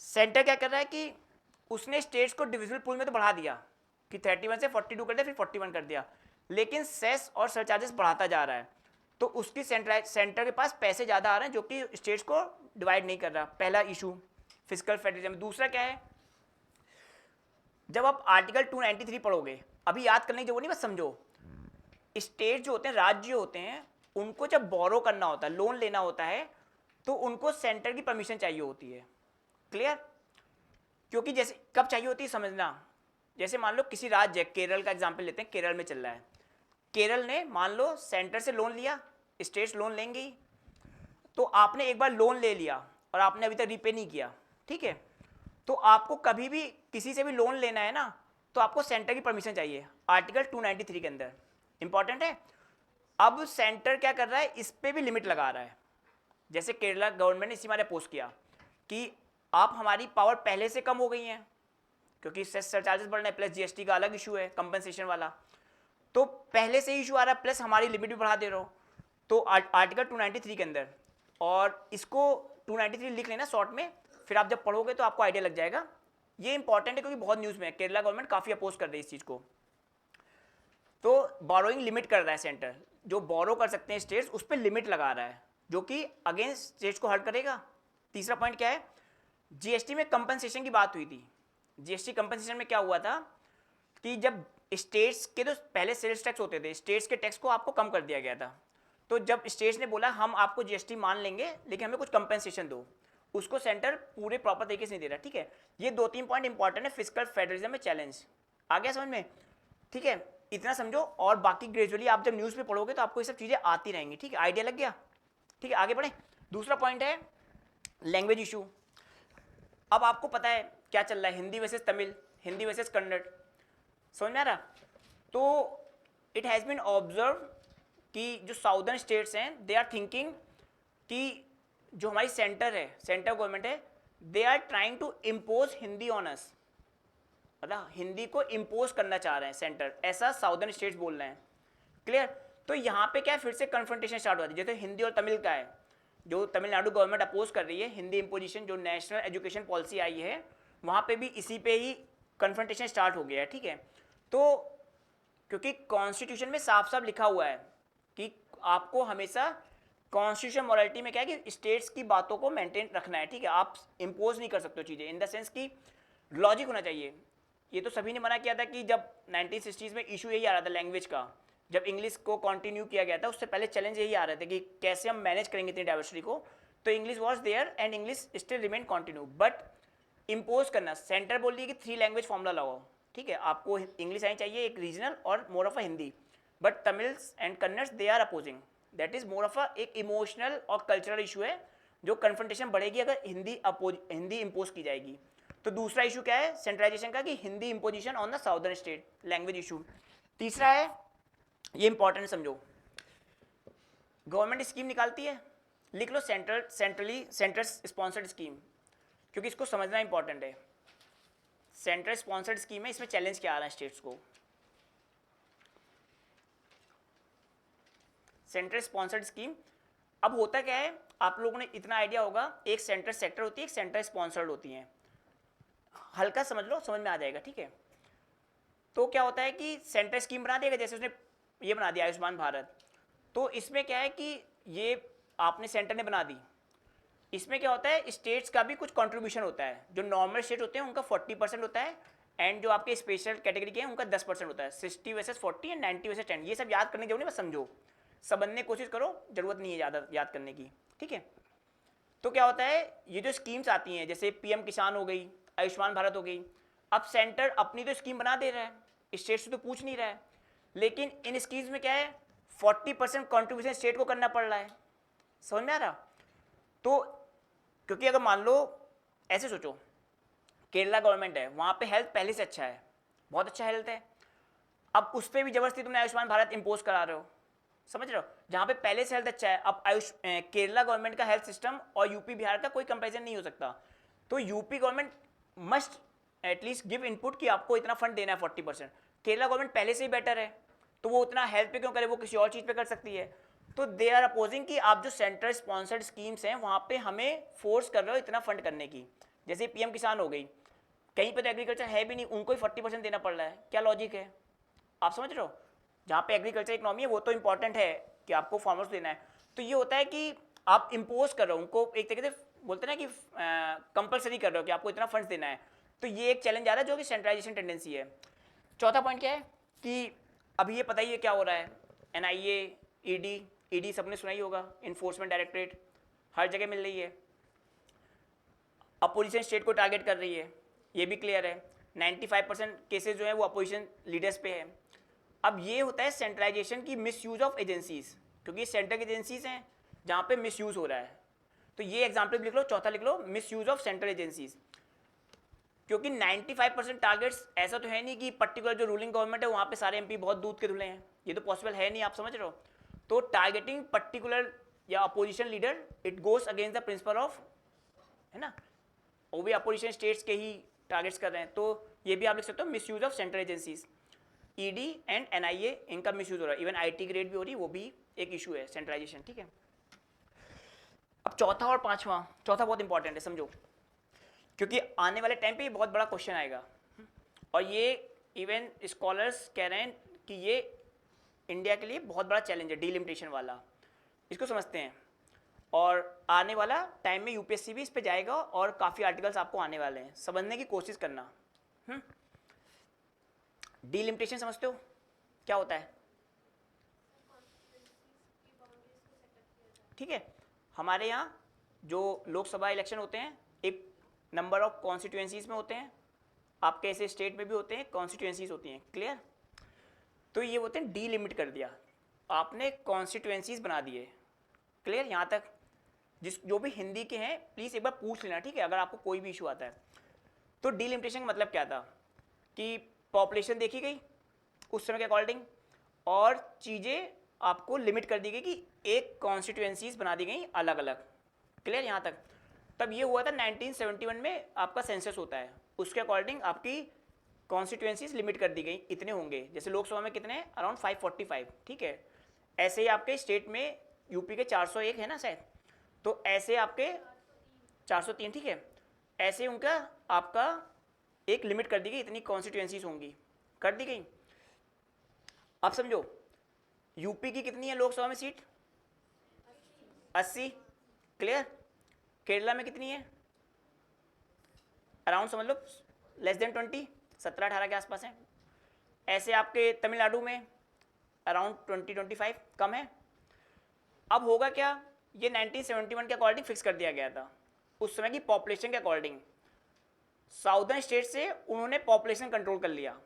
Speaker 1: सेंटर क्या कर रहा है कि उसने स्टेट्स को डिविजिबल पूल में तो बढ़ा दिया कि 31 से 42 कर दिया, फिर 41 कर दिया, लेकिन सेस और सरचार्जेस बढ़ाता जा रहा है। तो उसकी सेंटर के पास पैसे ज़्यादा आ रहे हैं जो कि स्टेट्स को डिवाइड नहीं कर रहा। पहला इशू फिस्कल फेडरलिज्म। दूसरा क्या है, जब आप आर्टिकल 293 पढ़ोगे, अभी याद करने की जरूरत नहीं, बस समझो, स्टेट जो होते हैं, राज्य होते हैं, उनको जब बोरो करना होता है, लोन लेना होता है, तो उनको सेंटर की परमिशन चाहिए होती है। क्लियर, क्योंकि जैसे कब चाहिए होती है समझना, जैसे मान लो किसी राज्य, केरल का एग्जांपल लेते हैं, केरल में चल रहा है, केरल ने मान लो सेंटर से लोन लिया, स्टेट्स लोन लेंगे ही, तो आपने एक बार लोन ले लिया और आपने अभी तक रिपे नहीं किया, ठीक है, तो आपको कभी भी किसी से भी लोन लेना है ना, तो आपको सेंटर की परमिशन चाहिए, आर्टिकल 293 के अंदर, इंपॉर्टेंट है। अब सेंटर क्या कर रहा है, इस पर भी लिमिट लगा रहा है। जैसे केरला गवर्नमेंट ने इसी मारे अपोज किया कि आप हमारी पावर पहले से कम हो गई हैं, क्योंकि सेस सरचार्जेस बढ़ रहे हैं, प्लस जीएसटी का अलग इशू है कंपनसेशन वाला, तो पहले से इशू आ रहा है, प्लस हमारी लिमिट भी बढ़ा दे रहे हो। तो आर्टिकल 293 के अंदर, और इसको 293 लिख लेना शॉर्ट में, फिर आप जब पढ़ोगे तो आपको आइडिया लग जाएगा। ये इंपॉर्टेंट है क्योंकि बहुत न्यूज़ में है, केरला गवर्नमेंट काफ़ी अपोज कर रही है इस चीज़ को। तो बोरोइंग लिमिट कर रहा है सेंटर, जो बोरो कर सकते हैं स्टेट्स उस पर लिमिट लगा रहा है, जो कि अगेंस्ट स्टेट्स को हर्ट करेगा। तीसरा पॉइंट क्या है, जीएसटी में कंपनसेशन की बात हुई थी। जीएसटी कंपनसेशन में क्या हुआ था कि जब स्टेट्स के तो पहले सेल्स टैक्स होते थे, स्टेट्स के टैक्स को आपको कम कर दिया गया था। तो जब स्टेट्स ने बोला हम आपको जीएसटी मान लेंगे लेकिन हमें कुछ कंपनसेशन दो, उसको सेंटर पूरे प्रॉपर तरीके से नहीं दे रहा। ठीक है, ये 2-3 पॉइंट इंपॉर्टेंट है फिस्कल फेडरलिज्म में चैलेंज। आ गया समझ में? ठीक है, इतना समझो और बाकी ग्रेजुअली आप जब न्यूज़ पे पढ़ोगे तो आपको ये सब चीज़ें आती रहेंगी। ठीक है, आइडिया लग गया? ठीक है, आगे बढ़े। दूसरा पॉइंट है लैंग्वेज इशू। अब आपको पता है क्या चल रहा है, हिंदी वर्सेस तमिल, हिंदी वर्सेस कन्नड़, समझ में आ रहा? तो इट हैज़ बीन ऑब्जर्व कि जो साउदर्न स्टेट्स हैं दे आर थिंकिंग कि जो हमारी सेंटर है, सेंटर गवर्नमेंट है, they are trying to impose Hindi on us, मतलब हिंदी को इम्पोज करना चाह रहे हैं सेंटर, ऐसा साउदर्न स्टेट्स बोल रहे हैं। क्लियर? तो यहाँ पे क्या फिर से कन्फ्रंटेशन स्टार्ट हुआ है। जैसे हिंदी और तमिल का है, जो तमिलनाडु गवर्नमेंट अपोज कर रही है हिंदी इम्पोजिशन, जो नेशनल एजुकेशन पॉलिसी आई है वहाँ पे भी इसी पे ही कन्फ्रंटेशन स्टार्ट हो गया है। ठीक है, तो क्योंकि कॉन्स्टिट्यूशन में साफ साफ लिखा हुआ है कि आपको हमेशा कॉन्स्टिट्यूशन मॉरलिटी में क्या है कि स्टेट्स की बातों को मेंटेन रखना है। ठीक है, आप इम्पोज नहीं कर सकते हो चीज़ें, इन द सेंस कि लॉजिक होना चाहिए। ये तो सभी ने मना किया था कि जब 1960s में इशू यही आ रहा था लैंग्वेज का, जब इंग्लिश को कंटिन्यू किया गया था उससे पहले चैलेंज यही आ रहे थे कि कैसे हम मैनेज करेंगे इतनी डाइवर्सिटी को। तो English was there and English still remain continue, but impose करना, सेंटर बोल रही है कि 3 लैंग्वेज फॉर्मूला लगाओ। ठीक है, आपको इंग्लिश आनी चाहिए, एक रीजनल और more of a Hindi, but Tamils and Kannada they are opposing. That is more of a एक इमोशनल और कल्चरल इशू है, जो कन्फ्रंटेशन बढ़ेगी अगर हिंदी इम्पोज की जाएगी। तो दूसरा इशू क्या है सेंट्रलाइजेशन का, कि Hindi imposition on the southern state, language issue. तीसरा है, ये इंपॉर्टेंट समझो, गवर्नमेंट स्कीम निकालती है, लिख लो सेंट्रल स्पॉन्सर्ड स्कीम, क्योंकि इसको समझना इंपॉर्टेंट है। सेंट्रल स्पॉन्सर्ड स्कीम है, इसमें चैलेंज क्या आ रहा है स्टेट्स को। सेंट्रल स्पॉन्सर्ड स्कीम, अब होता क्या है, आप लोगों ने इतना आइडिया होगा, एक सेंट्रल सेक्टर होती है, एक सेंट्रल स्पॉन्सर्ड होती है, हल्का समझ लो, समझ में आ जाएगा। ठीक है, तो क्या होता है कि सेंट्रल स्कीम बना देगा, जैसे उसने ये बना दिया आयुष्मान भारत, तो इसमें क्या है कि ये आपने सेंटर ने बना दी, इसमें क्या होता है स्टेट्स का भी कुछ कंट्रीब्यूशन होता है। जो नॉर्मल स्टेट होते हैं उनका 40% होता है, एंड जो आपके स्पेशल कैटेगरी के हैं उनका 10% होता है। 60 वर्सेस 40 एंड 90 वर्सेस 10, ये सब याद करने की जरूरत नहीं, बस समझो, समझने की कोशिश करो, जरूरत नहीं है ज़्यादा याद करने की। ठीक है, तो क्या होता है, ये जो स्कीम्स आती हैं जैसे पीएम किसान हो गई, आयुष्मान भारत हो गई, अब सेंटर अपनी तो स्कीम बना दे रहा है, स्टेट से तो पूछ नहीं रहा है, लेकिन इन स्कीम्स में क्या है 40% कॉन्ट्रीब्यूशन स्टेट को करना पड़ रहा है। समझ में आ रहा? तो क्योंकि अगर मान लो ऐसे सोचो, केरला गवर्नमेंट है, वहाँ पे हेल्थ पहले से अच्छा है, बहुत अच्छा हेल्थ है, अब उस पर भी जबरदस्ती तुमने आयुष्मान भारत इम्पोज करा रहे हो, समझ रहे हो? जहाँ पे पहले से हेल्थ अच्छा है, अब केरला गवर्नमेंट का हेल्थ सिस्टम और यूपी बिहार का कोई कंपैरिजन नहीं हो सकता, तो UP government must at least give input कि आपको इतना फंड देना है 40%। केरला गवर्नमेंट पहले से ही बेटर है, तो वो उतना हेल्थ पे क्यों करे, वो किसी और चीज़ पे कर सकती है। तो दे आर अपोजिंग कि आप जो सेंट्रल स्पॉन्सर्ड स्कीम्स हैं वहाँ पे हमें फोर्स कर रहे हो इतना फंड करने की, जैसे पीएम किसान हो गई, कहीं पे तो एग्रीकल्चर है भी नहीं, उनको ही 40% देना पड़ रहा है, क्या लॉजिक है? आप समझ रहे हो? जहाँ पे एग्रीकल्चर इकोनॉमी है वो तो इंपॉर्टेंट है कि आपको फार्मर्स देना है, तो ये होता है कि आप इम्पोज कर रहे हो उनको, एक तरीके से बोलते हैं ना कि कंपलसरी कर रहे हो कि आपको इतना फंड्स देना है, तो ये एक चैलेंज आ रहा है जो कि सेंट्रलाइजेशन टेंडेंसी है। चौथा पॉइंट क्या है कि अभी ये पता ही है क्या हो रहा है, एनआईए, ईडी सबने सुना ही होगा, इन्फोर्समेंट डायरेक्टरेट हर जगह मिल रही है, अपोजिशन स्टेट को टारगेट कर रही है, ये भी क्लियर है। 95% केसेस जो है वो अपोजिशन लीडर्स पे है। अब ये होता है सेंट्रलाइजेशन की मिसयूज ऑफ एजेंसीज, क्योंकि ये सेंट्रल एजेंसीज हैं जहाँ पे मिसयूज हो रहा है, तो ये एग्जाम्पल लिख लो, चौथा लिख लो, मिसयूज ऑफ सेंट्रल एजेंसीज। क्योंकि 95% टारगेट्स ऐसा तो है नहीं कि पर्टिकुलर जो रूलिंग गवर्नमेंट है वहाँ पे सारे एमपी बहुत दूध के धुले हैं, ये तो पॉसिबल है नहीं, आप समझ रहे हो? तो टारगेटिंग पर्टिकुलर या opposition leader, it goes against the principle of, है ना, वो भी अपोजिशन स्टेट्स के ही टारगेट्स कर रहे हैं, तो ये भी आप लिख सकते हो misuse of central agencies. ED and NIA इनका मिसयूज हो रहा है, इवन आईटी ग्रेड भी हो रही है, वो भी एक इशू है सेंट्रलाइजेशन। ठीक है, अब चौथा और पांचवा, चौथा बहुत इंपॉर्टेंट है समझो, क्योंकि आने वाले टाइम पे ये बहुत बड़ा क्वेश्चन आएगा, और ये इवन स्कॉलर्स कह रहे हैं कि ये इंडिया के लिए बहुत बड़ा चैलेंज है, डीलिमिटेशन वाला, इसको समझते हैं। और आने वाला टाइम में यूपीएससी भी इस पे जाएगा और काफ़ी आर्टिकल्स आपको आने वाले हैं, समझने की कोशिश करना। डीलिमिटेशन समझते हो क्या होता है? ठीक है, हमारे यहाँ जो लोकसभा इलेक्शन होते हैं एक नंबर ऑफ कॉन्स्टिट्यूएंसीज में होते हैं, आपके ऐसे स्टेट में भी होते हैं, कॉन्स्टिट्यूएंसीज होती हैं, क्लियर? तो ये होते हैं डीलिमिट कर दिया आपने, कॉन्स्टिट्यूएंसीज बना दिए, क्लियर? यहाँ तक जिस जो भी हिंदी के हैं प्लीज़ एक बार पूछ लेना, ठीक है, अगर आपको कोई भी इशू आता है। तो डीलिमिटेशन का मतलब क्या था कि पॉपुलेशन देखी गई उस समय के अकॉर्डिंग और चीज़ें आपको लिमिट कर दी गई कि एक कॉन्स्टिट्यूएंसीज बना दी गई अलग अलग, क्लियर यहाँ तक? तब ये हुआ था 1971 में आपका सेंसस होता है, उसके अकॉर्डिंग आपकी कॉन्स्टिट्यूएंसीज लिमिट कर दी गई, इतने होंगे, जैसे लोकसभा में कितने हैं, अराउंड 545, ठीक है? ऐसे ही आपके स्टेट में यूपी के 401 है ना शायद, तो ऐसे आपके 403, ठीक है? ऐसे उनका आपका एक लिमिट कर दी गई, इतनी कॉन्स्टिट्यूएंसीज होंगी, कर दी गई। अब समझो यूपी की कितनी है लोकसभा में सीट? 80, क्लियर? केरला में कितनी है? अराउंड समझ लो लेस देन 20, 17-18 के आसपास है। ऐसे आपके तमिलनाडु में अराउंड 20-25 कम है। अब होगा क्या, ये 1971 के अकॉर्डिंग फिक्स कर दिया गया था, उस समय की पॉपुलेशन के अकॉर्डिंग साउदर्न स्टेट से उन्होंने पॉपुलेशन कंट्रोल कर लिया,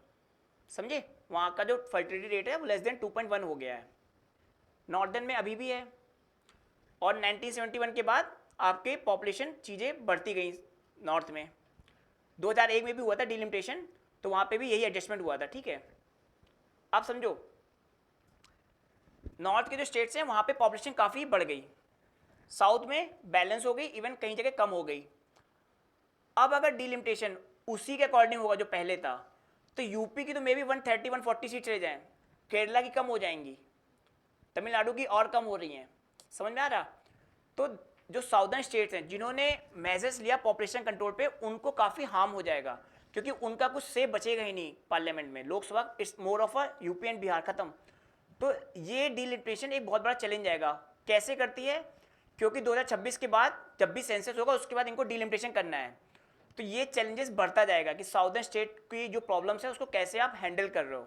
Speaker 1: समझे? वहाँ का जो फर्टिलिटी रेट है वो लेस देन 2.1 हो गया है, नॉर्दर्न में अभी भी है। और 1971 के बाद आपके पॉपुलेशन चीज़ें बढ़ती गई नॉर्थ में, 2001 में भी हुआ था डिलिमिटेशन, तो वहाँ पे भी यही एडजस्टमेंट हुआ था, ठीक है? अब समझो नॉर्थ के जो स्टेट्स हैं वहाँ पे पॉपुलेशन काफ़ी बढ़ गई, साउथ में बैलेंस हो गई, इवन कई जगह कम हो गई। अब अगर डिलिमिटेशन उसी के अकॉर्डिंग होगा जो पहले था, तो यूपी की तो मे बी 130-140 सीट रह जाएं, केरला की कम हो जाएंगी, तमिलनाडु की और कम हो रही हैं, समझ में आ रहा? तो जो साउदर्न स्टेट्स हैं जिन्होंने मेजर्स लिया पॉपुलेशन कंट्रोल पे, उनको काफ़ी हार्म हो जाएगा, क्योंकि उनका कुछ से बचेगा ही नहीं पार्लियामेंट में, Lok Sabha it's more of a UP and Bihar खत्म। तो ये डिलिमिटेशन एक बहुत बड़ा चैलेंज आएगा, कैसे करती है? क्योंकि 2026 के बाद जब भी सेंसस होगा उसके बाद इनको डिलिमिटेशन करना है, तो ये चैलेंजेस बढ़ता जाएगा कि साउदर्न स्टेट की जो प्रॉब्लम्स है उसको कैसे आप हैंडल कर रहे हो,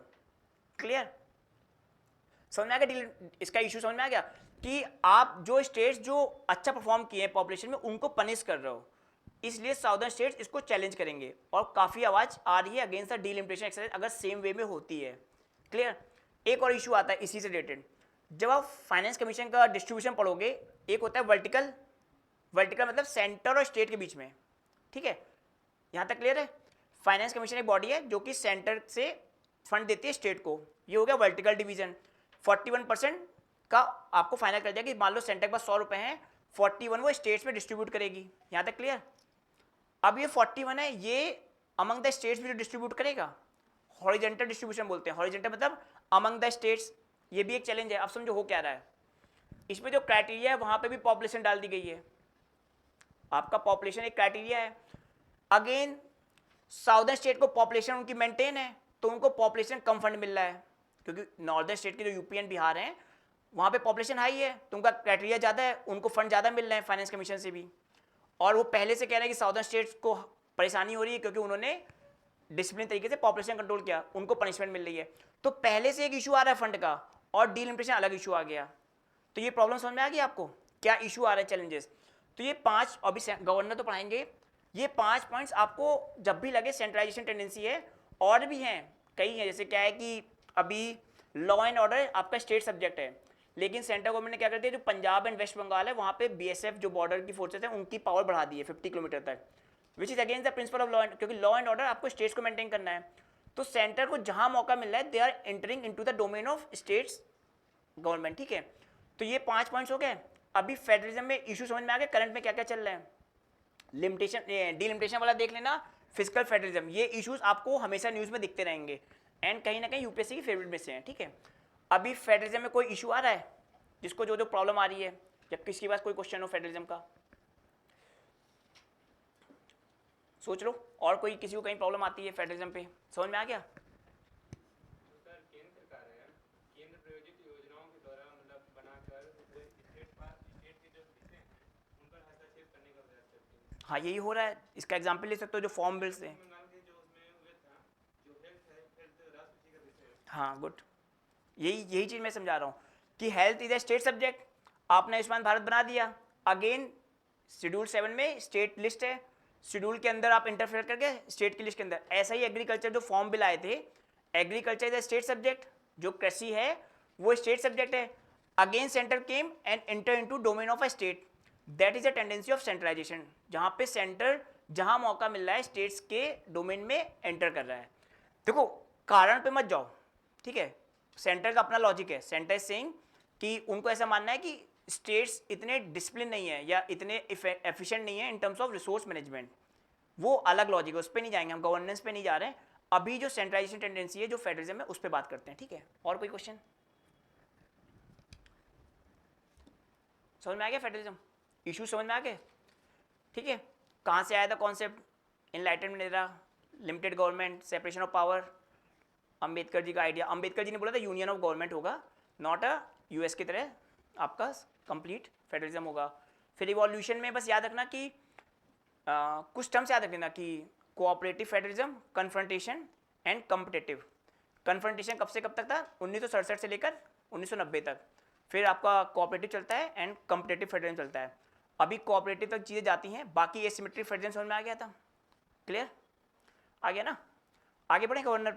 Speaker 1: क्लियर? समझ में आ गया? इसका इशू समझ में आ गया कि आप जो स्टेट्स जो अच्छा परफॉर्म किए हैं पॉपुलेशन में उनको पनिश कर रहे हो, इसलिए साउदर्न स्टेट्स इसको चैलेंज करेंगे और काफ़ी आवाज़ आ रही है अगेंस्ट द डिलिमिटेशन एक्सरसाइज अगर सेम वे में होती है, क्लियर? एक और इशू आता है इसी से रिलेटेड, जब आप फाइनेंस कमीशन का डिस्ट्रीब्यूशन पढ़ोगे, एक होता है वर्टिकल, वर्टिकल मतलब सेंटर और स्टेट के बीच में, ठीक है? यहाँ तक क्लियर है? फाइनेंस कमीशन एक बॉडी है जो कि सेंटर से फंड देती है स्टेट को, ये हो गया वर्टिकल डिवीजन। 41% का आपको फाइनल कर दिया कि मान लो सेंटर के पास 100 रुपये हैं, 41 वो स्टेट्स में डिस्ट्रीब्यूट करेगी, यहाँ तक क्लियर? अब ये 41 है, ये अमंग द स्टेट्स भी डिस्ट्रीब्यूट करेगा, हॉरिजेंटल डिस्ट्रीब्यूशन बोलते हैं, हॉरिजेंटल मतलब अमंग द स्टेट्स, ये भी एक चैलेंज है। अब समझो हो क्या रहा है, इसमें जो क्राइटेरिया है वहाँ पे भी पॉपुलेशन डाल दी गई है, आपका पॉपुलेशन एक क्राइटेरिया है, अगेन साउदर्न स्टेट को पॉपुलेशन उनकी मेंटेन है तो उनको पॉपुलेशन कम फंड मिल रहा है, क्योंकि नॉर्दर्न स्टेट के जो यूपी एंड बिहार हैं वहाँ पे पॉपुलेशन हाई है तो उनका क्राइटेरिया ज़्यादा है, उनको फंड ज़्यादा मिल रहे हैं फाइनेंस कमीशन से भी, और वो पहले से कह रहे हैं कि साउदर्न स्टेट्स को परेशानी हो रही है क्योंकि उन्होंने डिसिप्लिन तरीके से पॉपुलेशन कंट्रोल किया, उनको पनिशमेंट मिल रही है। तो पहले से एक इशू आ रहा है फंड का और डिलिमिटेशन अलग इशू आ गया, तो ये प्रॉब्लम समझ में आ गई आपको क्या इशू आ रहा है, चैलेंजेस? तो ये 5 अभी गवर्नर तो पढ़ाएंगे, ये 5 पॉइंट्स आपको जब भी लगे सेंट्रलाइजेशन टेंडेंसी है, और भी हैं कई हैं, जैसे क्या है कि अभी लॉ एंड ऑर्डर आपका स्टेट सब्जेक्ट है, लेकिन सेंट्रल गवर्नमेंट ने क्या कर दिया, जो पंजाब एंड वेस्ट बंगाल है वहाँ पे बीएसएफ जो बॉर्डर की फोर्सेस हैं उनकी पावर बढ़ा दी है 50 किलोमीटर तक, which is against the principle of law and, क्योंकि लॉ एंड ऑर्डर आपको स्टेट्स को मेंटेन करना है, तो सेंटर को जहां मौका मिल रहा है they are entering into the domain of states government, ठीक है? तो ये 5 पॉइंट्स हो गए। अभी फेडरलिज्म में इशू समझ में आ गया, करंट में क्या क्या चल रहा है, लिमिटेशन डिलिमिटेशन वाला देख लेना, फिजिकल फेडरलिज्म, ये इश्यूज आपको हमेशा न्यूज़ में दिखते रहेंगे एंड कहीं ना कहीं यूपीएससी की फेवरेट में से हैं, ठीक है? अभी फेडरलिज्म में कोई इशू आ रहा है जिसको जो जो प्रॉब्लम आ रही है, या किसी के पास कोई क्वेश्चन हो फेडरलिज्म का, सोच लो, और कोई किसी को कहीं प्रॉब्लम आती है फेडरलिज्म पे, समझ में आ गया? हाँ यही हो रहा है, इसका एग्जाम्पल ले सकते हो जो फॉर्म बिल्स है। हाँ गुड, यही चीज़ मैं समझा रहा हूँ कि health is a state subject, आपने आयुष्मान भारत बना दिया, अगेन शेड्यूल 7 में स्टेट लिस्ट है, शेड्यूल के अंदर आप इंटरफेयर करके स्टेट की लिस्ट के अंदर, ऐसा ही एग्रीकल्चर जो फॉर्म बिल आए थे, agriculture is a state subject, जो कृषि है वो स्टेट सब्जेक्ट है, again centre came and enter into domain of a state, that is a tendency of centralization, जहां पे सेंटर जहां मौका मिल रहा है स्टेट्स के डोमेन में एंटर कर रहा है। देखो कारण पे मत जाओ, ठीक है, सेंटर का अपना लॉजिक है, सेंटर सेइंग कि उनको ऐसा मानना है कि स्टेट्स इतने डिसिप्लिन नहीं है या इतने एफिशिएंट नहीं है in terms of resource management, वो अलग लॉजिक है, उस पर नहीं जाएंगे हम, गवर्नेंस पे नहीं जा रहे हैं अभी, जो सेंट्रलाइजेशन टेंडेंसी है जो फेडरलिज्म है उस पर बात करते हैं, ठीक है। और कोई क्वेश्चन समझ में आ गया, फेडरलिज्म इशू समझ में आ गए, ठीक है। कहाँ से आया था concept, enlightenment era, limited government, separation of power, Ambedkar ji का आइडिया, अंबेडकर जी ने बोला था यूनियन ऑफ गवर्नमेंट होगा, नॉट अ यूएस की तरह आपका कंप्लीट फेडरलिज्म होगा। फिर इवोल्यूशन में बस याद रखना कि कुछ टर्म्स याद रखना कि cooperative federalism, confrontation and competitive. Confrontation कब से कब तक था, 1967 से लेकर 1990 तक, फिर आपका कोऑपरेटिव चलता है एंड कम्पिटेटिव फेडरलिज्म चलता है। अभी कोऑपरेटिव तक चीज़ें जाती हैं, बाकी एसिमेट्रिक फेडरलिज्म समझ में आ गया था, क्लियर आ गया ना। आगे बढ़े गवर्नर